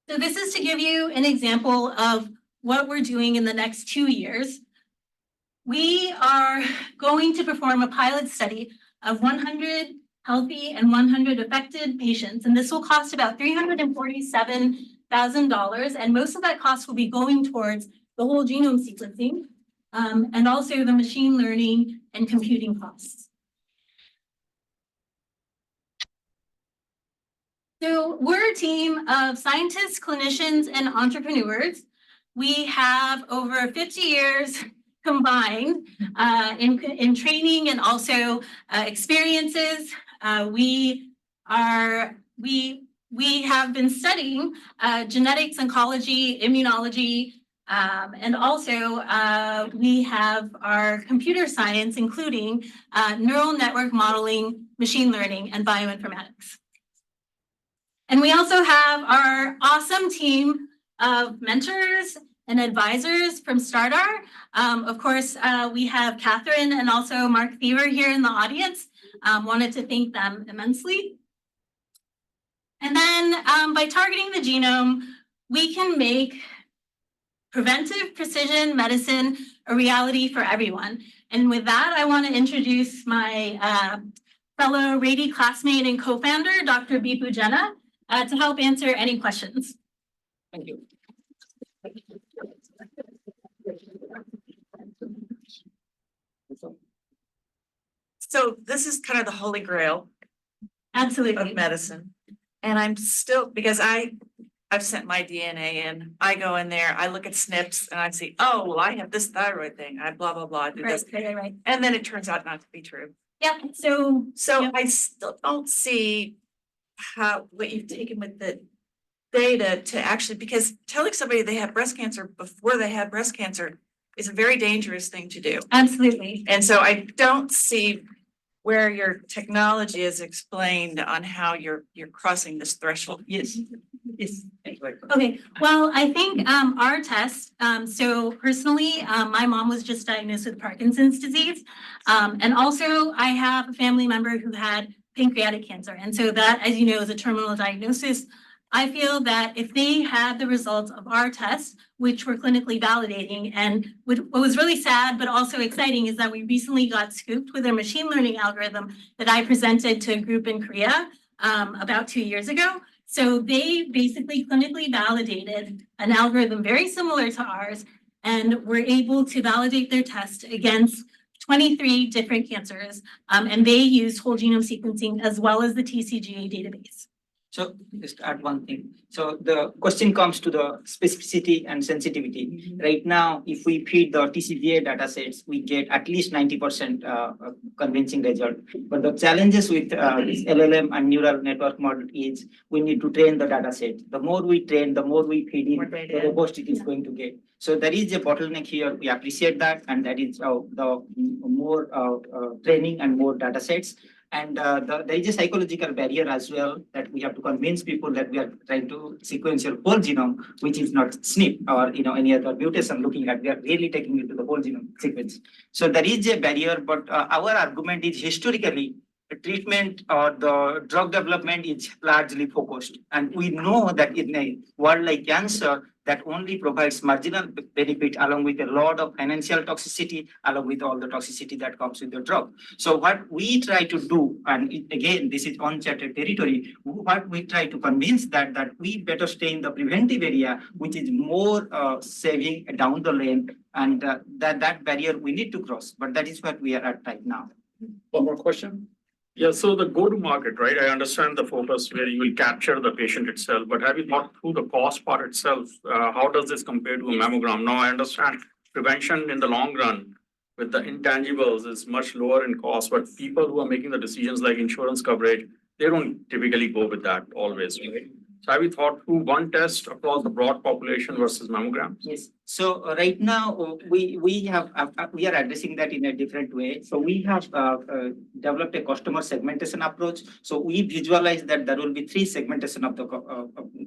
So this is to give you an example of what we're doing in the next 2 years. We are going to perform a pilot study of 100 healthy and 100 affected patients, and this will cost about $347,000, and most of that cost will be going towards the whole genome sequencing and also the machine learning and computing costs. So we're a team of scientists, clinicians, and entrepreneurs. We have over 50 years combined in training and also experiences. We have been studying genetics, oncology, immunology, and also we have our computer science, including neural network modeling, machine learning, and bioinformatics. And we also have our awesome team of mentors and advisors from StartR. Of course, we have Catherine and also Mark Thiever here in the audience. Wanted to thank them immensely. And then by targeting the genome, we can make preventive precision medicine a reality for everyone. And with that, I want to introduce my fellow Rady classmate and co-founder, Dr. Bipu Jena, to help answer any questions. Thank you. So this is kind of the holy grail Absolutely. of medicine. And I'm still, because I've sent my DNA in, I go in there, I look at SNPs and I see, oh, well, I have this thyroid thing, I blah, blah, blah, I do this. Right. And then it turns out not to be true. Yeah, so So I still don't see what you've taken with the data to actually, because telling somebody they have breast cancer before they had breast cancer is a very dangerous thing to do. absolutely. And so I don't see where your technology is explained on how you're crossing this threshold. Yes. Okay, well, I think our test, so personally, my mom was just diagnosed with Parkinson's disease. And also I have a family member who had pancreatic cancer. And so that, as you know, is a terminal diagnosis. I feel that if they had the results of our test, which were clinically validating, and what was really sad but also exciting is that we recently got scooped with a machine learning algorithm that I presented to a group in Korea about 2 years ago. So they basically clinically validated an algorithm very similar to ours and were able to validate their test against 23 different cancers. And they used whole genome sequencing as well as the TCGA database. So just add one thing. So the question comes to the specificity and sensitivity. Right now, if we feed the TCGA datasets, we get at least 90% convincing result. But the challenges with this LLM and neural network model is we need to train the dataset. The more we train, the more we feed in, the robust it is going to get. So there is a bottleneck here. We appreciate that, and that is the more training and more datasets. And there is a psychological barrier as well that we have to convince people that we are trying to sequence your whole genome, which is not SNP or any other mutation looking at. We are really taking it to the whole genome sequence. So there is a barrier, but our argument is historically the treatment or the drug development is largely focused, and we know that in a world like cancer, that only provides marginal benefit along with a lot of financial toxicity, along with all the toxicity that comes with the drug. So what we try to do, and again, this is uncharted territory, what we try to convince that we better stay in the preventive area, which is more saving down the lane, and that barrier we need to cross. But that is what we are at right now. One more question? Yeah, so the go-to-market, right? I understand the focus where you will capture the patient itself, but have you thought through the cost part itself? How does this compare to a mammogram? Now, I understand prevention in the long run with the intangibles is much lower in cost, but people who are making the decisions like insurance coverage, they don't typically go with that always, right? So have you thought through one test across the broad population versus mammograms? Yes. So right now we are addressing that in a different way. So we have developed a customer segmentation approach. So we visualize that there will be 3 segmentation of the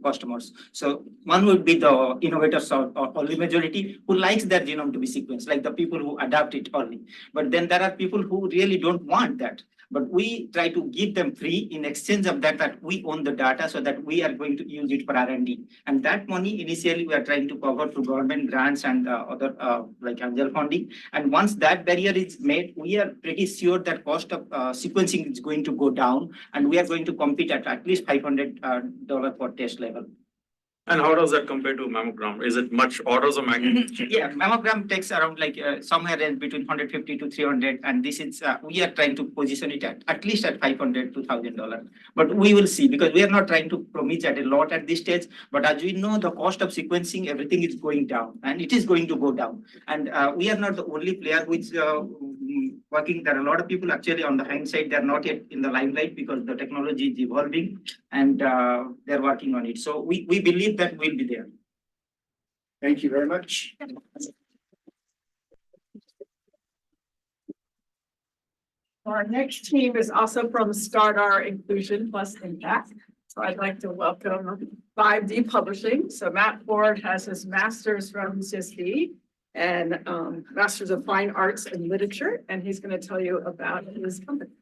customers. So one would be the innovators or early majority who likes their genome to be sequenced, like the people who adapt it early. But then there are people who really don't want that. But we try to give them free in exchange of that we own the data so that we are going to use it for R&D. And that money initially we are trying to cover through government grants and other like angel funding. And once that barrier is made, we are pretty sure that cost of sequencing is going to go down, and we are going to compete at least $500 per test level. And how does that compare to mammogram? Is it much orders of magnitude? Yeah, mammogram takes around like somewhere range between 150 to 300, and this is we are trying to position it at least at $500 to $1,000. But we will see, because we are not trying to promise at a lot at this stage. But as we know, the cost of sequencing, everything is going down, and it is going to go down. And we are not the only player which working. There are a lot of people actually on the hindsight. They are not yet in the limelight because the technology is evolving, and they're working on it. So we believe that will be there. Thank you very much. Our next team is also from StartR Inclusion Impact. So I'd like to welcome 5D Publishing. So Matt Ford has his master's from UCSD and Masters of Fine Arts and Literature, and he's going to tell you about his company.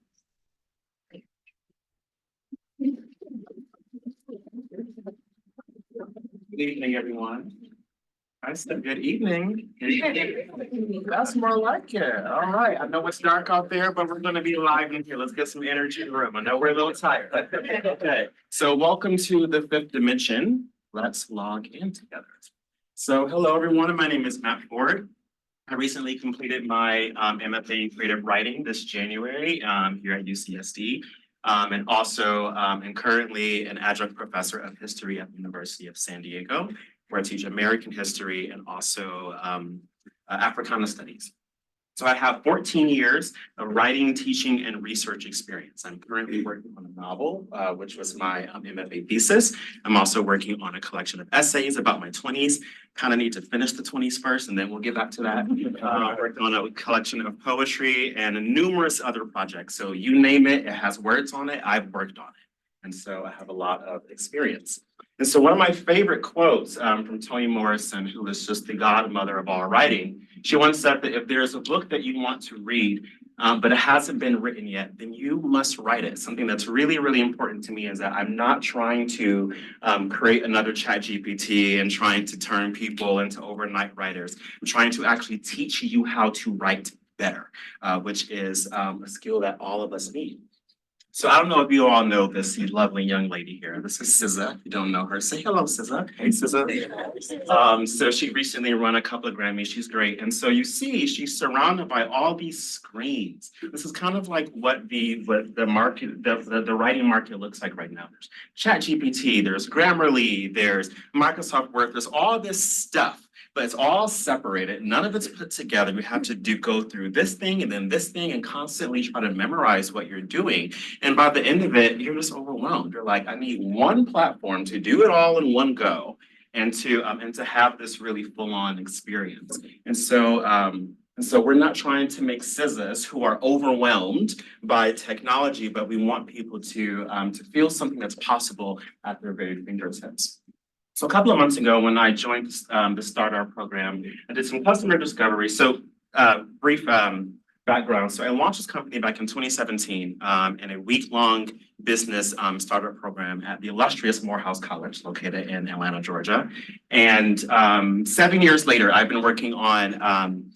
Good evening, everyone. I said good evening. That's more like it. All right. I know it's dark out there, but we're going to be live in here. Let's get some energy in the room. I know we're a little tired. Okay. So welcome to the 5th dimension. Let's log in together. So hello, everyone. My name is Matt Ford. I recently completed my MFA in creative writing this January here at UCSD. And also am currently an adjunct professor of history at the University of San Diego, where I teach American history and also Africana studies. So I have 14 years of writing, teaching, and research experience. I'm currently working on a novel, which was my MFA thesis. I'm also working on a collection of essays about my 20s. Kind of need to finish the 20s first, and then we'll get back to that. Working on a collection of poetry and numerous other projects. So you name it, it has words on it, I've worked on it. And so I have a lot of experience. And so one of my favorite quotes from Toni Morrison, who is just the godmother of all writing, she once said that if there's a book that you want to read, but it hasn't been written yet, then you must write it. Something that's really, really important to me is that I'm not trying to create another ChatGPT and trying to turn people into overnight writers. I'm trying to actually teach you how to write better, which is a skill that all of us need. So I don't know if you all know this lovely young lady here. This is SZA. If you don't know her, say hello, SZA. Hey, SZA. So she recently won a couple of Grammys. She's great. And so you see, she's surrounded by all these screens. This is kind of like what the market, the writing market looks like right now. There's ChatGPT, there's Grammarly, there's Microsoft Word, there's all this stuff. But it's all separated. None of it's put together. You have to go through this thing and then this thing and constantly try to memorize what you're doing. And by the end of it, you're just overwhelmed. You're like, I need one platform to do it all in one go and to have this really full-on experience. And so we're not trying to make SZAs who are overwhelmed by technology, but we want people to feel something that's possible at their very fingertips. So a couple of months ago, when I joined the StartR program, I did some customer discovery. So brief background. So I launched this company back in 2017 in a week-long business startup program at the illustrious Morehouse College located in Atlanta, Georgia. And 7 years later, I've been working on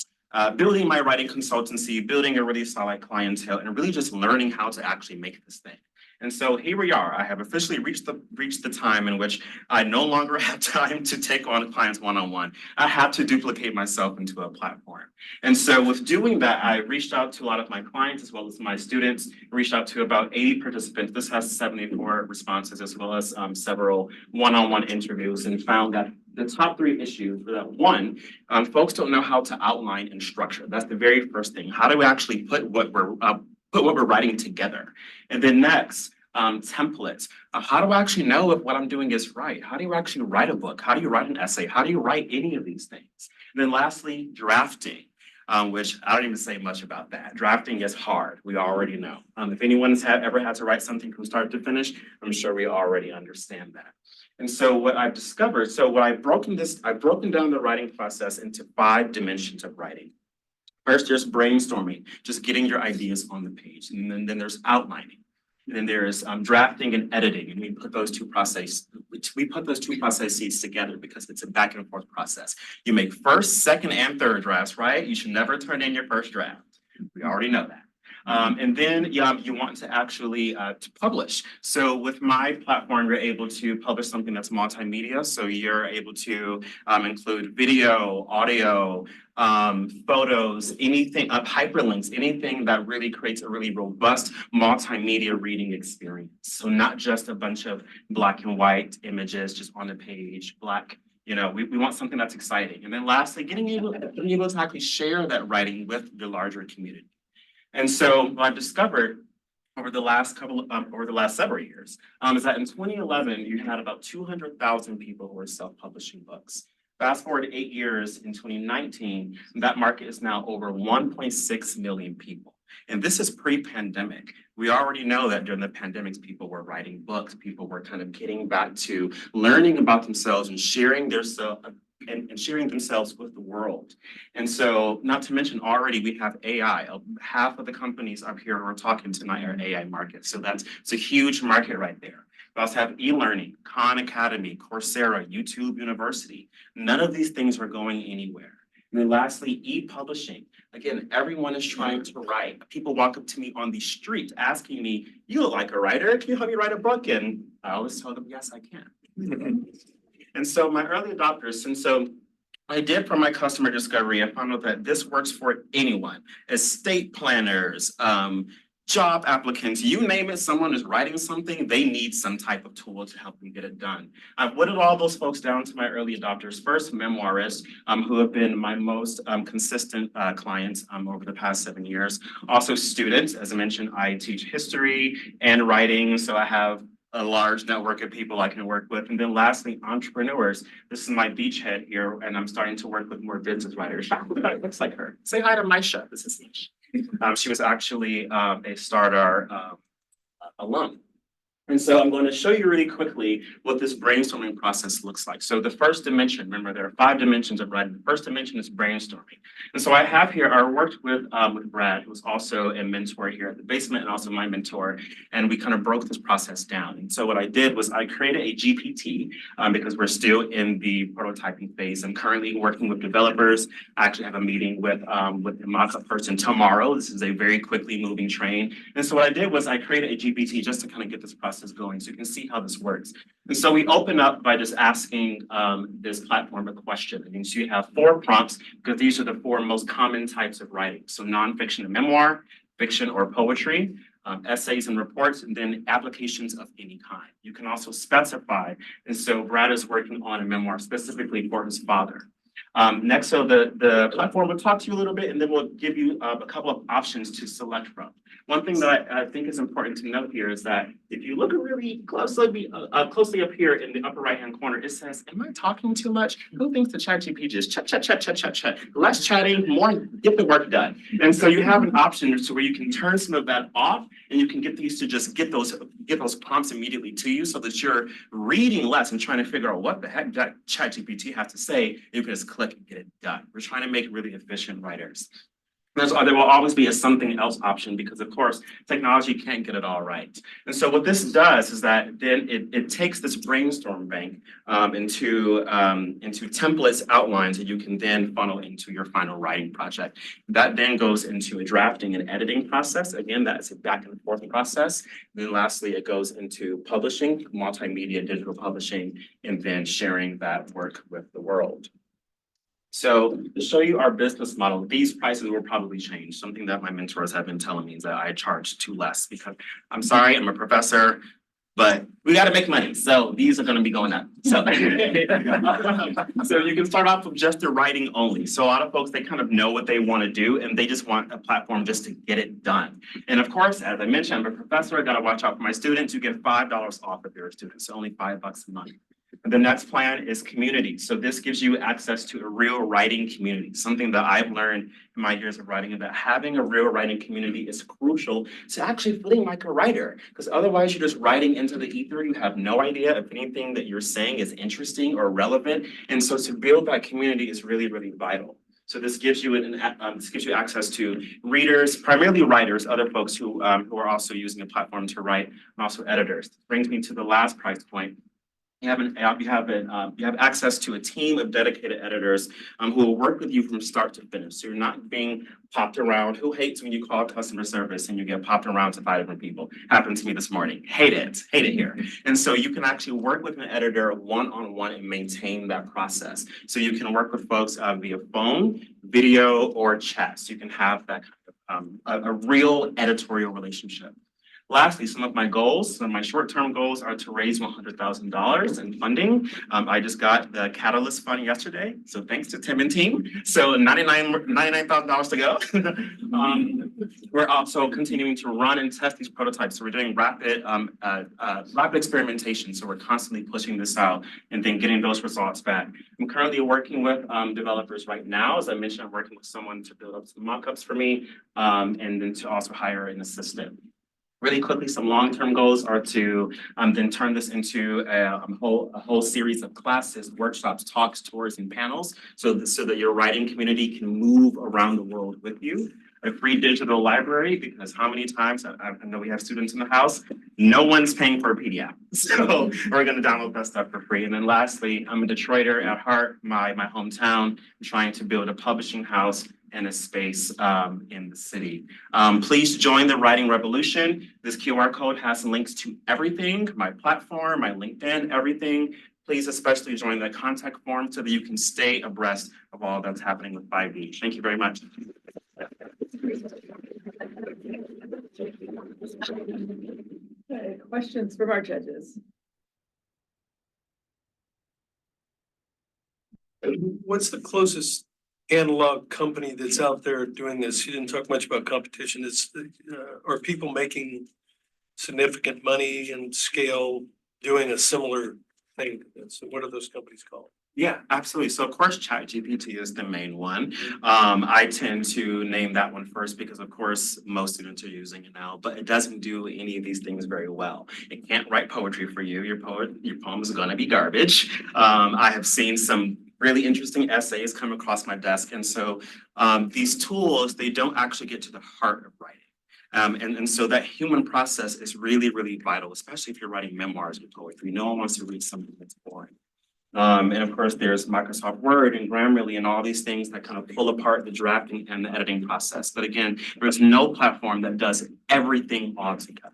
building my writing consultancy, building a really solid clientele, and really just learning how to actually make this thing. And so here we are. I have officially reached the time in which I no longer have time to take on clients one-on-one. I have to duplicate myself into a platform. And so with doing that, I reached out to a lot of my clients as well as my students, reached out to about 80 participants. This has 74 responses as well as several one-on-one interviews, and found that the top 3 issues were that one, folks don't know how to outline and structure. That's the very first thing. How do we actually put what we're writing together? And then next, templates. How do I actually know if what I'm doing is right? How do you actually write a book? How do you write an essay? How do you write any of these things? And then lastly, drafting, which I don't even say much about that. Drafting is hard. We already know. If anyone's ever had to write something from start to finish, I'm sure we already understand that. And so what I've discovered, I've broken down the writing process into 5 dimensions of writing. First, there's brainstorming, just getting your ideas on the page. And then there's outlining. And then there's drafting and editing. And we put those two processes together because it's a back and forth process. You make first, second, and third drafts, right? You should never turn in your first draft. We already know that. And then you want to actually to publish. So with my platform, you're able to publish something that's multimedia. So you're able to include video, audio, photos, anything, hyperlinks, anything that really creates a really robust multimedia reading experience. So not just a bunch of black and white images just on the page, black. You know, we want something that's exciting. And then lastly, getting able to actually share that writing with the larger community. And so what I've discovered over the last several years is that in 2011, you had about 200,000 people who were self-publishing books. Fast forward 8 years in 2019, that market is now over 1.6 million people. And this is pre-pandemic. We already know that during the pandemics, people were writing books, people were kind of getting back to learning about themselves and sharing and sharing themselves with the world. And so, not to mention already we have AI. Half of the companies up here who are talking tonight are AI markets. So it's a huge market right there. We also have e-learning, Khan Academy, Coursera, YouTube University. None of these things are going anywhere. And then lastly, e-publishing. Again, everyone is trying to write. People walk up to me on the street asking me, "You look like a writer, can you help me write a book?" And I always tell them, yes, I can. And so my early adopters, and so I did for my customer discovery, I found out that this works for anyone, estate planners, job applicants, you name it, someone is writing something, they need some type of tool to help them get it done. I've whittled all those folks down to my early adopters. First, memoirists, who have been my most consistent clients over the past 7 years. Also students, as I mentioned, I teach history and writing, so I have a large network of people I can work with. And then lastly, entrepreneurs. This is my beachhead here, and I'm starting to work with more business writers. Looks like her. Say hi to Maisha. This is Nish. She was actually a StartR alum. And so I'm going to show you really quickly what this brainstorming process looks like. So the first dimension, remember there are 5 dimensions of writing. The first dimension is brainstorming. And so I have here, I worked with Brad, who's also a mentor here at the basement and also my mentor. And we kind of broke this process down. And so what I did was I created a GPT because we're still in the prototyping phase. I'm currently working with developers. I actually have a meeting with the mock-up person tomorrow. This is a very quickly moving train. And so what I did was I created a GPT just to kind of get this process going so you can see how this works. And so we open up by just asking this platform a question. And so you have 4 prompts because these are the 4 most common types of writing. So nonfiction and memoir, fiction or poetry, essays and reports, and then applications of any kind. You can also specify. And so Brad is working on a memoir specifically for his father. Next, so the platform will talk to you a little bit, and then we'll give you a couple of options to select from. One thing that I think is important to note here is that if you look really closely up here in the upper right-hand corner, it says, am I talking too much? Who thinks the ChatGPT just chat? Less chatting, more get the work done. And so you have an option to where you can turn some of that off, and you can get these to just get those prompts immediately to you so that you're reading less and trying to figure out what the heck that ChatGPT has to say. You can just click and get it done. We're trying to make really efficient writers. There will always be a something else option because, of course, technology can't get it all right. And so what this does is that then it takes this brainstorm bank into templates, outlines that you can then funnel into your final writing project. That then goes into a drafting and editing process. Again, that's a back and forth process. And then lastly, it goes into publishing, multimedia, digital publishing, and then sharing that work with the world. So to show you our business model, these prices will probably change. Something that my mentors have been telling me is that I charge too less because I'm sorry, I'm a professor, but we got to make money. So these are going to be going up. So, so you can start off with just the writing only. So a lot of folks, they kind of know what they want to do and they just want a platform just to get it done. And of course, as I mentioned, I'm a professor. I got to watch out for my students. You get $5 off if you're a student. So only $5 a month. And the next plan is community. So this gives you access to a real writing community. Something that I've learned in my years of writing is that having a real writing community is crucial to actually feeling like a writer. Because otherwise you're just writing into the ether. You have no idea if anything that you're saying is interesting or relevant. And so to build that community is really, really vital. So this gives you access to readers, primarily writers, other folks who are also using the platform to write, and also editors. This brings me to the last price point. You have access to a team of dedicated editors who will work with you from start to finish. So you're not being popped around. Who hates when you call customer service and you get popped around to 5 different people? Happened to me this morning. Hate it here. And so you can actually work with an editor one-on-one and maintain that process. So you can work with folks via phone, video, or chat. So you can have that kind of a real editorial relationship. Lastly, some of my goals, some of my short-term goals are to raise $100,000 in funding. I just got the Catalyst fund yesterday, so thanks to Tim and team. So $99,000 to go. We're also continuing to run and test these prototypes. So we're doing rapid experimentation. So we're constantly pushing this out and then getting those results back. I'm currently working with developers right now. As I mentioned, I'm working with someone to build up some mock-ups for me and then to also hire an assistant. Really quickly, some long-term goals are to then turn this into a whole series of classes, workshops, talks, tours, and panels, so that your writing community can move around the world with you. A free digital library, because how many times, I know we have students in the house, no one's paying for a PDF. So we're going to download that stuff for free. And then lastly, I'm a Detroiter at heart, my hometown, trying to build a publishing house and a space in the city. Please join the writing revolution. This QR code has links to everything, my platform, my LinkedIn, everything. Please especially join the contact form so that you can stay abreast of all that's happening with 5E. Thank you very much. Okay, questions from our judges? What's the closest analog company that's out there doing this? You didn't talk much about competition. Are people making significant money and scale doing a similar thing? So what are those companies called? Yeah, absolutely. So of course, ChatGPT is the main one. I tend to name that one first because of course, most students are using it now, but it doesn't do any of these things very well. It can't write poetry for you. Your poem is gonna be garbage. I have seen some really interesting essays come across my desk. And so these tools, they don't actually get to the heart of writing. And so that human process is really, really vital, especially if you're writing memoirs with poetry. No one wants to read something that's boring. And of course, there's Microsoft Word and Grammarly and all these things that kind of pull apart the drafting and the editing process. But again, there's no platform that does everything all together.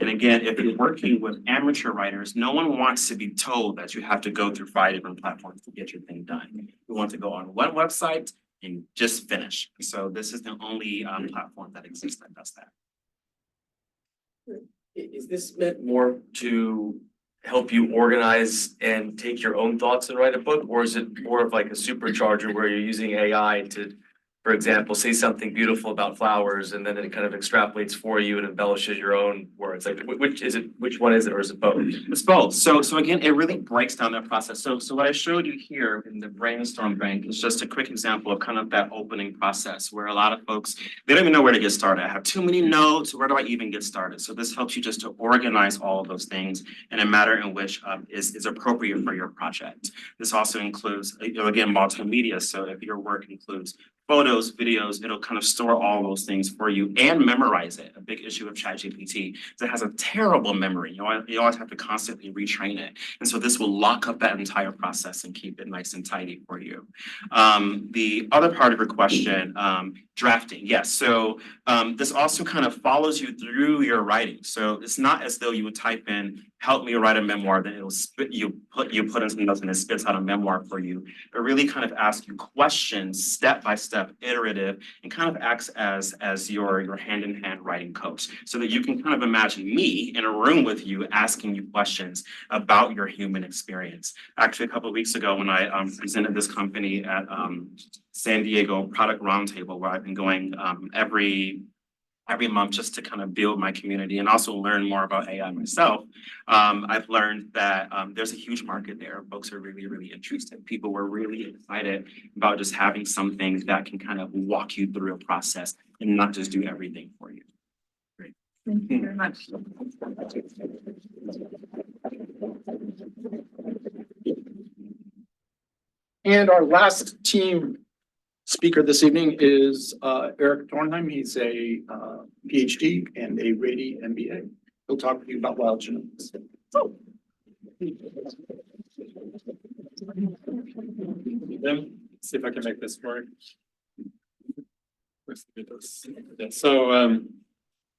And again, if you're working with amateur writers, no one wants to be told that you have to go through 5 different platforms to get your thing done. You want to go on one website and just finish. So this is the only platform that exists that does that. Is this meant more to help you organize and take your own thoughts and write a book? Or is it more of like a supercharger where you're using AI to, for example, say something beautiful about flowers and then it kind of extrapolates for you and embellishes your own words? Like which one is it, or is it both? It's both. So again, it really breaks down that process. So what I showed you here in the brainstorm bank is just a quick example of kind of that opening process where a lot of folks, they don't even know where to get started. I have too many notes. Where do I even get started? So this helps you just to organize all of those things in a manner in which is appropriate for your project. This also includes, again, multimedia. So if your work includes photos, videos, it'll kind of store all those things for you and memorize it. A big issue of ChatGPT is it has a terrible memory. You always have to constantly retrain it. And so this will lock up that entire process and keep it nice and tidy for you. The other part of your question, drafting, yes. So this also kind of follows you through your writing. So it's not as though you would type in, help me write a memoir, then it'll spit, you put in something else and it spits out a memoir for you. It really kind of asks you questions, step by step, iterative, and kind of acts as your hand-in-hand writing coach, so that you can kind of imagine me in a room with you asking you questions about your human experience. Actually, a couple of weeks ago when I presented this company at San Diego Product Roundtable, where I've been going every month just to kind of build my community and also learn more about AI myself. I've learned that there's a huge market there. Folks are really, really interested. People were really excited about just having something that can kind of walk you through a process and not just do everything for you. Great. Thank you very much. And our last team speaker this evening is Eric Thornheim. He's a PhD and a Rady MBA. He'll talk to you about Wild Genomics. See if I can make this work. Yeah, so hello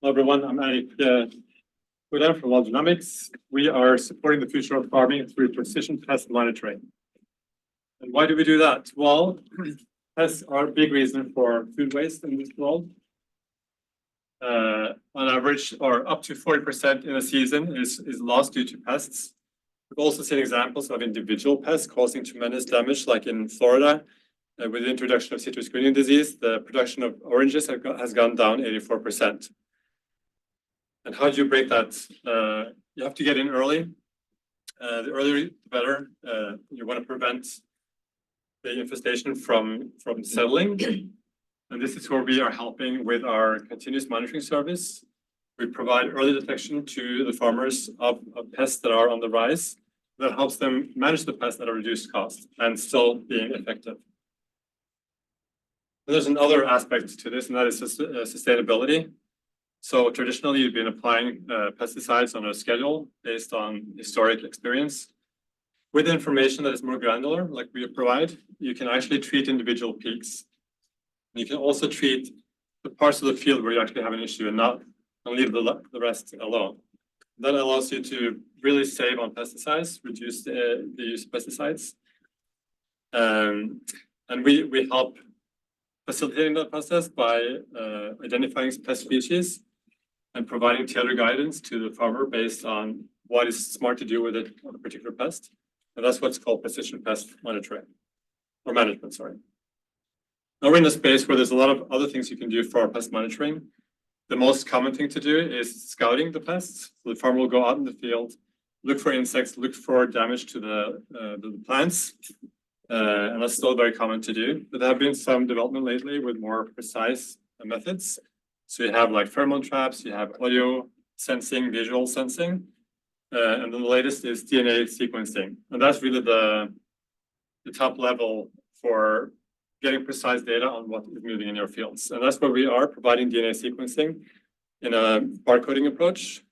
everyone, I'm Eric from Wild Genomics. We are supporting the future of farming through precision pest monitoring. And why do we do that? Well, pests are a big reason for food waste in this world. On average, or up to 40% in a season is lost due to pests. We've also seen examples of individual pests causing tremendous damage, like in Florida, with the introduction of citrus greening disease, the production of oranges has gone down 84%. And how do you break that? You have to get in early. The earlier, the better. You want to prevent the infestation from settling. And this is where we are helping with our continuous monitoring service. We provide early detection to the farmers of pests that are on the rise. That helps them manage the pests at a reduced cost and still being effective. And there's another aspect to this, and that is sustainability. So traditionally, you've been applying pesticides on a schedule based on historic experience. With information that is more granular, like we provide, you can actually treat individual peaks. You can also treat the parts of the field where you actually have an issue and not leave the rest alone. That allows you to really save on pesticides, reduce the use of pesticides. And we help facilitating that process by identifying pest species and providing tailored guidance to the farmer based on what is smart to do with a particular pest. And that's what's called precision pest monitoring, or management, sorry. Now we're in a space where there's a lot of other things you can do for pest monitoring. The most common thing to do is scouting the pests. So the farmer will go out in the field, look for insects, look for damage to the plants, And that's still very common to do, but there have been some development lately with more precise methods. So you have like pheromone traps, you have audio sensing, visual sensing, and then the latest is DNA sequencing. And that's really the top level for getting precise data on what is moving in your fields. And that's where we are providing DNA sequencing in a barcoding approach,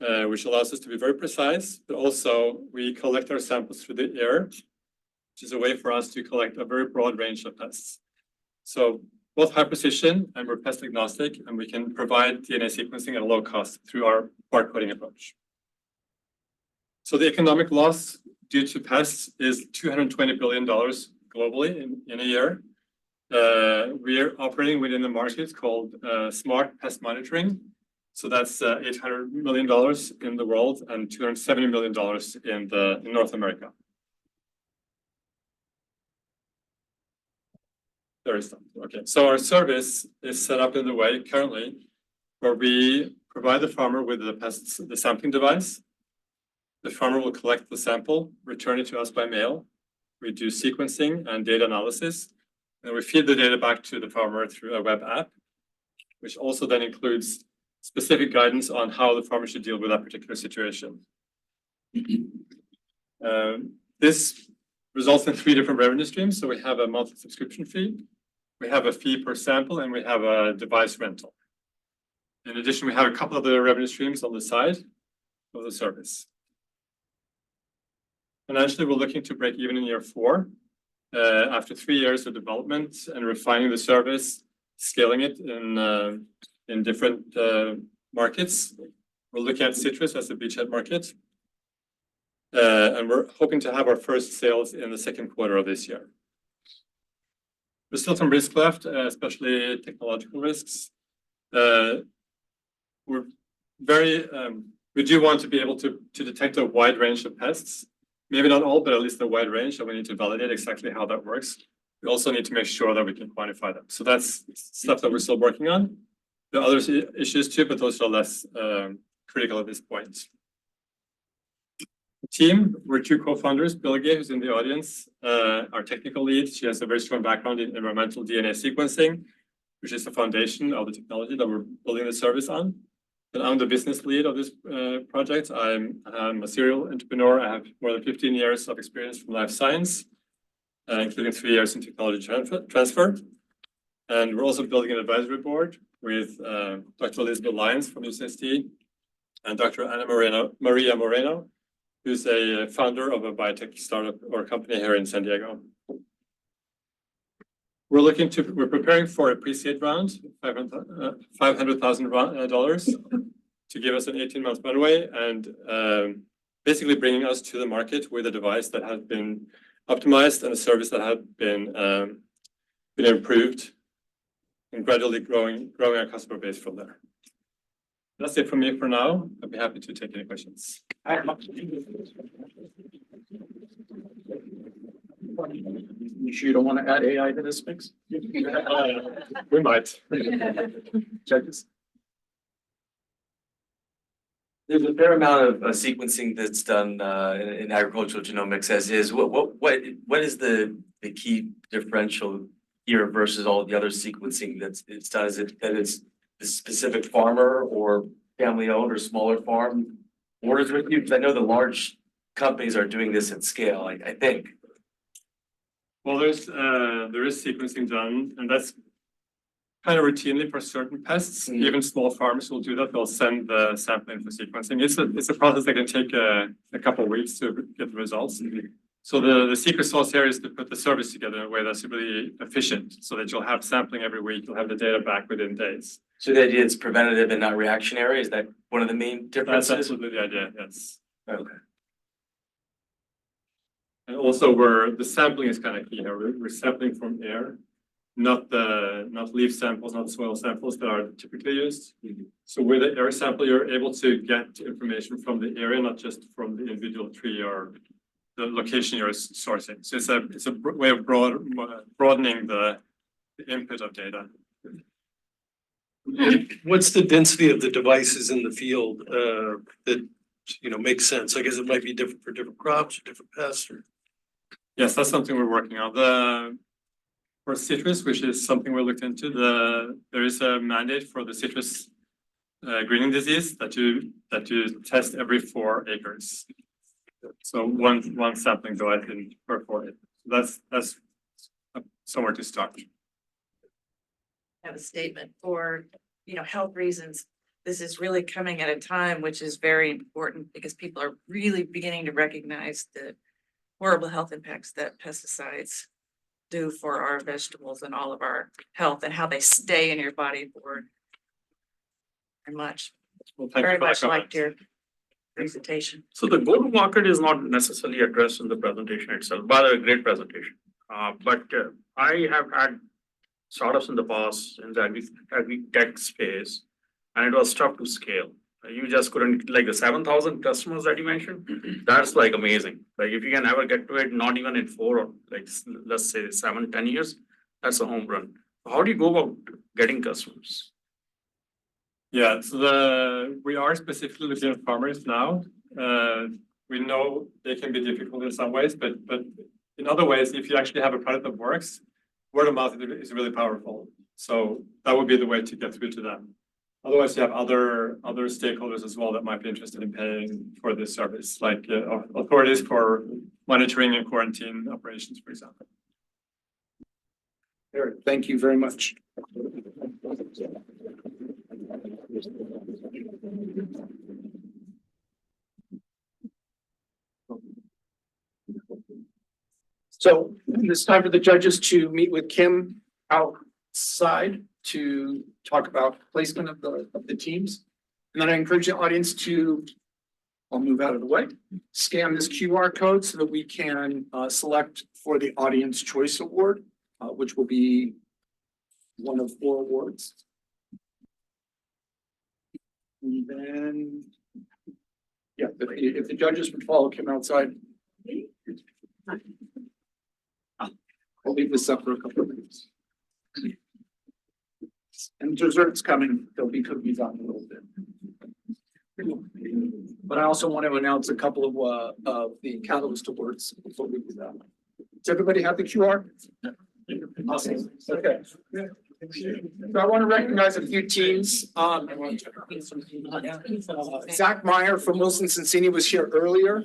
which allows us to be very precise, but also we collect our samples through the air, which is a way for us to collect a very broad range of pests. So both high precision and we're pest agnostic, and we can provide DNA sequencing at a low cost through our barcoding approach. So the economic loss due to pests is $220 billion globally in a year. We are operating within the market called smart pest monitoring. So that's $800 million in the world and $270 million in North America. There is some. Okay, so our service is set up in the way currently where we provide the farmer with the sampling device. The farmer will collect the sample, return it to us by mail. We do sequencing and data analysis, and we feed the data back to the farmer through a web app, which also then includes specific guidance on how the farmer should deal with that particular situation. This results in 3 different revenue streams. So we have a monthly subscription fee, we have a fee per sample, and we have a device rental. In addition, we have a couple of other revenue streams on the side of the service. Financially, we're looking to break even in year 4. After 3 years of development and refining the service, scaling it in different markets. We're looking at citrus as a beachhead market. And we're hoping to have our first sales in the 2nd quarter of this year. There's still some risk left, especially technological risks. We do want to be able to detect a wide range of pests. Maybe not all, but at least a wide range, and we need to validate exactly how that works. We also need to make sure that we can quantify them. So that's stuff that we're still working on. There are other issues too, but those are less critical at this point. The team, we're 2 co-founders, Bilge, who's in the audience, our technical lead. She has a very strong background in environmental DNA sequencing, which is the foundation of the technology that we're building the service on. And I'm the business lead of this project. I'm a serial entrepreneur. I have more than 15 years of experience from life science, including 3 years in technology transfer. And we're also building an advisory board with Dr. Elizabeth Lyons from UCSD and Dr. Ana Maria Moreno, who's a founder of a biotech startup or company here in San Diego. We're preparing for a pre-seed round, $500,000 to give us an 18-month runway and basically bringing us to the market with a device that has been optimized and a service that has been improved and gradually growing our customer base from there. That's it from me for now. I'd be happy to take any questions. You sure you don't want to add AI to this mix? We might. Judges? There's a fair amount of sequencing that's done in agricultural genomics as is. What is the key differential here versus all the other sequencing that's done? Is it that it's a specific farmer or family owned or smaller farm orders with you? Because I know the large companies are doing this at scale, I think. Well, there is sequencing done, and that's kind of routinely for certain pests. Even small farmers will do that. They'll send the sample in for sequencing. It's a process that can take a couple of weeks to get the results. So the secret sauce here is to put the service together in a way that's really efficient, so that you'll have sampling every week. You'll have the data back within days. So the idea is preventative and not reactionary. Is that one of the main differences? That's absolutely the idea. Yes. Okay. And also, the sampling is kind of key here. We're sampling from air, not leaf samples, not soil samples that are typically used. So with the air sample, you're able to get information from the area, not just from the individual tree or the location you're sourcing. So it's a way of broadening the input of data. What's the density of the devices in the field that makes sense? I guess it might be different for different crops or different pests or. Yes, that's something we're working on. For citrus, which is something we looked into, there is a mandate for the citrus greening disease that you test every 4 acres. So one sampling go out in per 4 acres. That's somewhere to start. Have a statement for, health reasons. This is really coming at a time which is very important because people are really beginning to recognize the horrible health impacts that pesticides do for our vegetables and all of our health and how they stay in your body for very much. Well, thank you Very for that much comment. liked your presentation. So the go-to-market is not necessarily addressed in the presentation itself, but a great presentation. But I have had startups in the past in the agri tech space, and it was tough to scale. You just couldn't, like the 7,000 customers that you mentioned, that's like amazing. Like if you can ever get to it, not even in 4 or like, let's say 7, 10 years, that's a home run. How do you go about getting customers? Yeah, so we are specifically looking at farmers now. We know they can be difficult in some ways, but in other ways, if you actually have a product that works, word of mouth is really powerful. So that would be the way to get through to them. Otherwise, you have other stakeholders as well that might be interested in paying for this service, like authorities for monitoring and quarantine operations, for example. Eric, thank you very much. So it's time for the judges to meet with Kim outside to talk about placement of the teams. And then I encourage the audience to, I'll move out of the way, scan this QR code so that we can select for the Audience Choice Award, which will be one of 4 awards. And then, yeah, if the judges would follow Kim outside. I'll leave this up for a couple of minutes. And dessert's coming, there'll be cookies out in a little bit. But I also want to announce a couple of the Catalyst Awards before we do that. Does everybody have the QR? Awesome, okay. So I want to recognize a few teams. Zach Meyer from Wilson Sonsini was here earlier.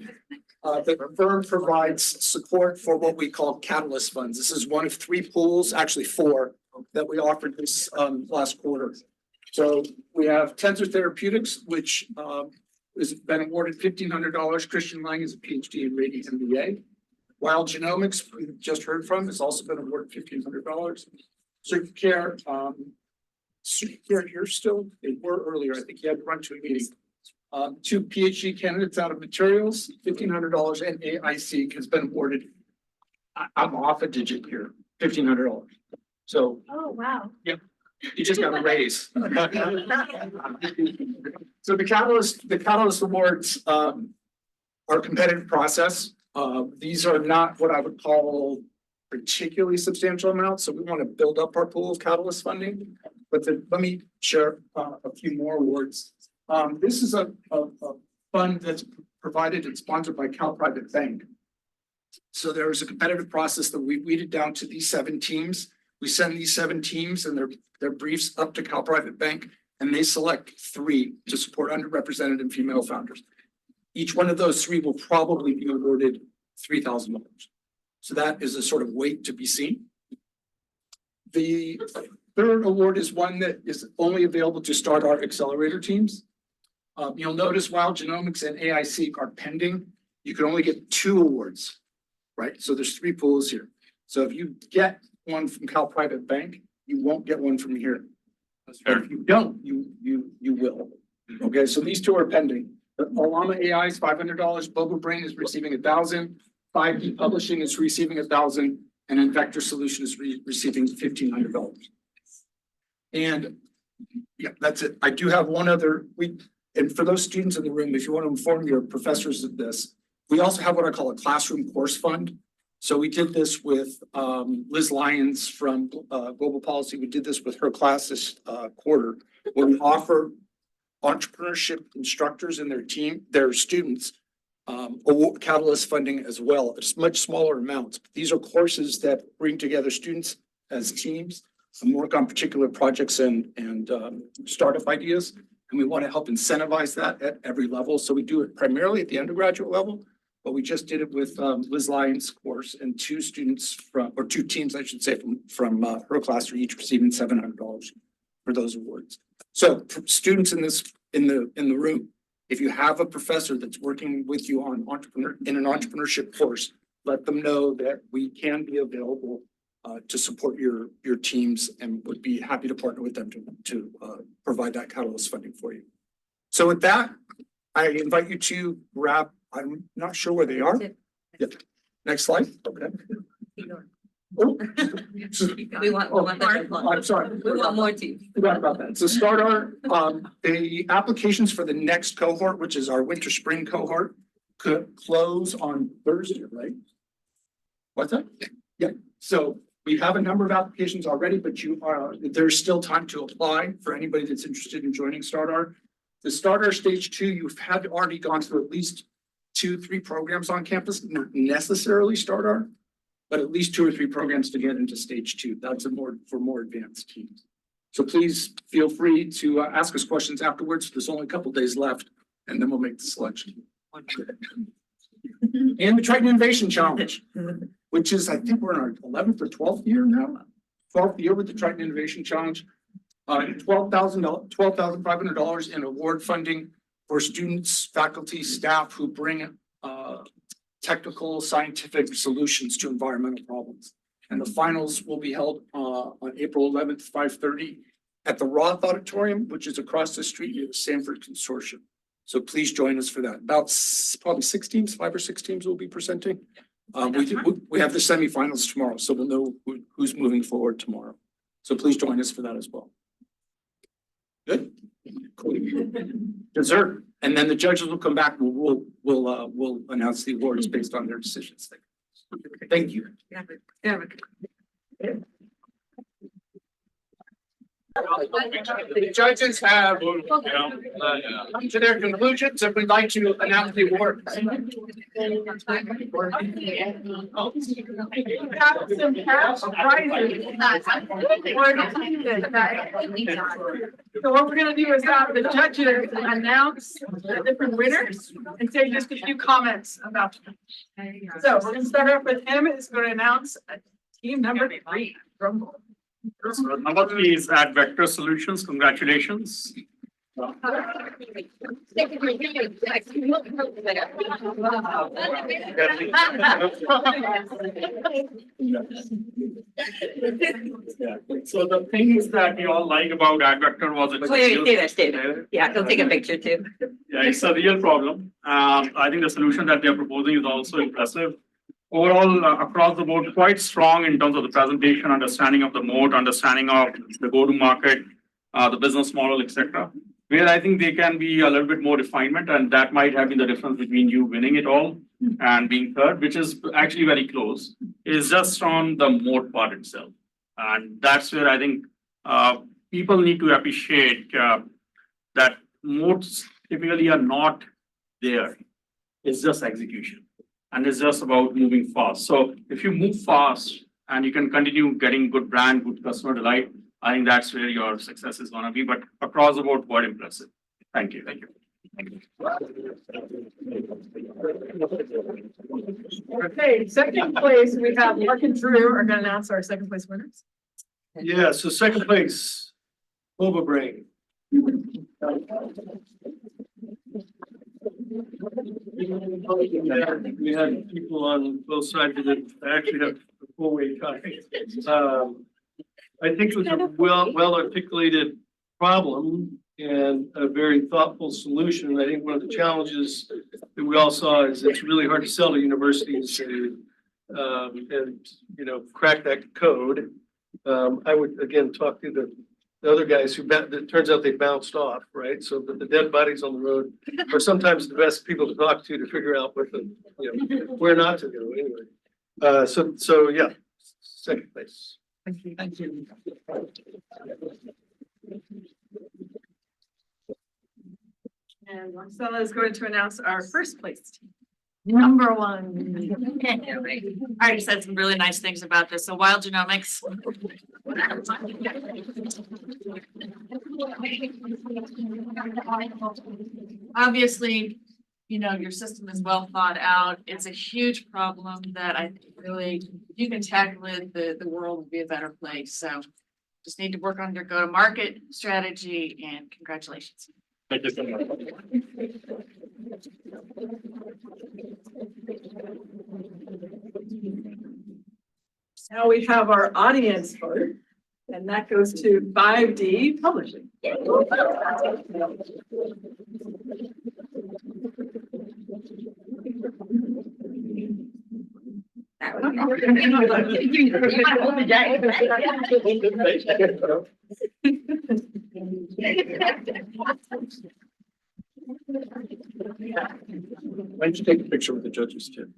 The firm provides support for what we call Catalyst funds. This is one of 3 pools, actually 4, that we offered this last quarter. So we have Tensor Therapeutics, which has been awarded $1,500. Christian Lang is a PhD in Rady MBA. Wild Genomics, we just heard from, has also been awarded $1,500. SuperCare, SuperCare here still, they were earlier, I think you had to run to a meeting. 2 PhD candidates out of materials, $1,500, and AISeq has been awarded, I'm off a digit here, $1,500. So. Oh, wow. Yep, you just got a raise. So the Catalyst Awards are a competitive process. These are not what I would call particularly substantial amounts, so we want to build up our pool of Catalyst funding. But let me share a few more awards. This is a fund that's provided and sponsored by Cal Private Bank. So there is a competitive process that we weeded down to these 7 teams. We send these 7 teams and their briefs up to Cal Private Bank, and they select 3 to support underrepresented and female founders. Each one of those 3 will probably be awarded $3,000. So that is a sort of wait to be seen. The 3rd award is one that is only available to StartR accelerator teams. You'll notice Wild Genomics and AISeq are pending. You can only get 2 awards, right? So there's 3 pools here. So if you get one from Cal Private Bank, you won't get one from here. If you don't, you will. Okay, so these 2 are pending. Alama AI is $500. Boba Brain is receiving $1,000. 5D Publishing is receiving $1,000, and Advector Solutions is receiving $1,500. And yeah, that's it. I do have one other. And for those students in the room, if you want to inform your professors of this, we also have what I call a classroom course fund. So we did this with Liz Lyons from Global Policy. We did this with her class this quarter, where we offer entrepreneurship instructors and their students Catalyst funding as well. It's much smaller amounts. These are courses that bring together students as teams and work on particular projects and startup ideas. And we want to help incentivize that at every level. So we do it primarily at the undergraduate level, but we just did it with Liz Lyons' course, and two teams, I should say, from her class are each receiving $700 for those awards. So for students in the room, if you have a professor that's working with you on in an entrepreneurship course, let them know that we can be available to support your teams, and would be happy to partner with them to provide that catalyst funding for you. So with that, I invite you to grab, I'm not sure where they are. Yep. Next slide. Okay. Oh. We want more. I'm sorry. We want more teams. Forgot about that. So StartR, the applications for the next cohort, which is our winter spring cohort, could close on Thursday, right? What's that? Yeah. So we have a number of applications already, but there's still time to apply for anybody that's interested in joining StartR. The StartR Stage 2, you've had already gone through at least 2-3 programs on campus, not necessarily StartR, but at least 2 or 3 programs to get into Stage 2. That's for more advanced teams. So please feel free to ask us questions afterwards. There's only a couple days left, and then we'll make the selection. And the Triton Innovation Challenge, which is, I think we're in our 11th or 12th year now. 12th year with the Triton Innovation Challenge. $12,500 in award funding for students, faculty, staff who bring technical, scientific solutions to environmental problems. And the finals will be held on April 11th, 5:30 at the Roth Auditorium, which is across the street near the Sanford Consortium. So please join us for that. About probably 6 teams, 5 or 6 teams will be presenting. We have the semifinals tomorrow, so we'll know who's moving forward tomorrow. So please join us for that as well. Good. Cool. Dessert, and then the judges will come back. We'll announce the awards based on their decisions. Thank you. The judges have come to their conclusions, and we'd like to announce the awards. Some cash prizes. So what we're gonna do is have the judges announce the different winners and say just a few comments about them. So we're gonna start off with him. He's gonna announce team number 3. Drum roll. So number 3 is Advector Solutions. Congratulations. So the things that we all like about Advector was Yeah, he'll take a picture too. Yeah, it's a real problem. I think the solution that they're proposing is also impressive. Overall, across the board, quite strong in terms of the presentation, understanding of the moat, understanding of the go-to-market, the business model, etc. Where I think they can be a little bit more refinement, and that might have been the difference between you winning it all and being third, which is actually very close, is just on the moat part itself. And that's where I think people need to appreciate that moats typically are not there. It's just execution. And it's just about moving fast. So if you move fast and you can continue getting good brand, good customer delight, I think that's where your success is going to be. But across the board, quite impressive. Thank you. Thank you. Okay, second place, we have Mark and Drew are gonna announce our second place winners. Yeah, so second place, Boba Brain. We had people on both sides of it. I actually have a full weight tie. I think it was a well articulated problem and a very thoughtful solution. I think one of the challenges that we all saw is it's really hard to sell to universities and crack that code. I would again talk to the other guys who it turns out they bounced off, right? So the dead bodies on the road are sometimes the best people to talk to figure out what where not to go anyway. So yeah, second place. Thank you. Thank you. And Marcella is going to announce our first place team. Number one. I already said some really nice things about this. So Wild Genomics. Obviously, you know, your system is well thought out. It's a huge problem that I think really, if you can tackle it, the world will be a better place. So just need to work on your go-to-market strategy, and congratulations. Thank you so much. Now we have our audience vote, and that goes to 5D Publishing. Why don't you take a picture with the judges too?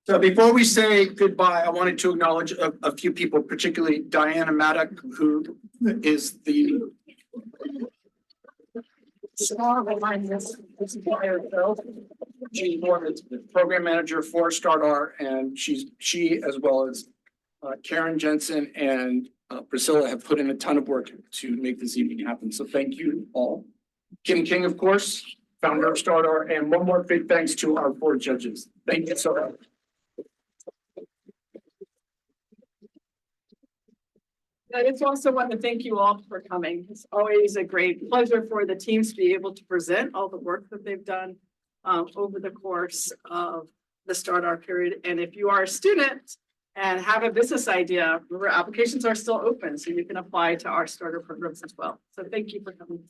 So before we say goodbye, I wanted to acknowledge a few people, particularly Diana Maddock, who is the star behind this entire show. She's the program manager for StartR, and she as well as Karen Jensen and Priscilla have put in a ton of work to make this evening happen. So thank you all. Kim King, of course, founder of StartR, and one more big thanks to our board judges. Thank you so much. I just also want to thank you all for coming. It's always a great pleasure for the teams to be able to present all the work that they've done over the course of the StartR period. And if you are a student and have a business idea, remember, applications are still open, so you can apply to our starter programs as well. So thank you for coming.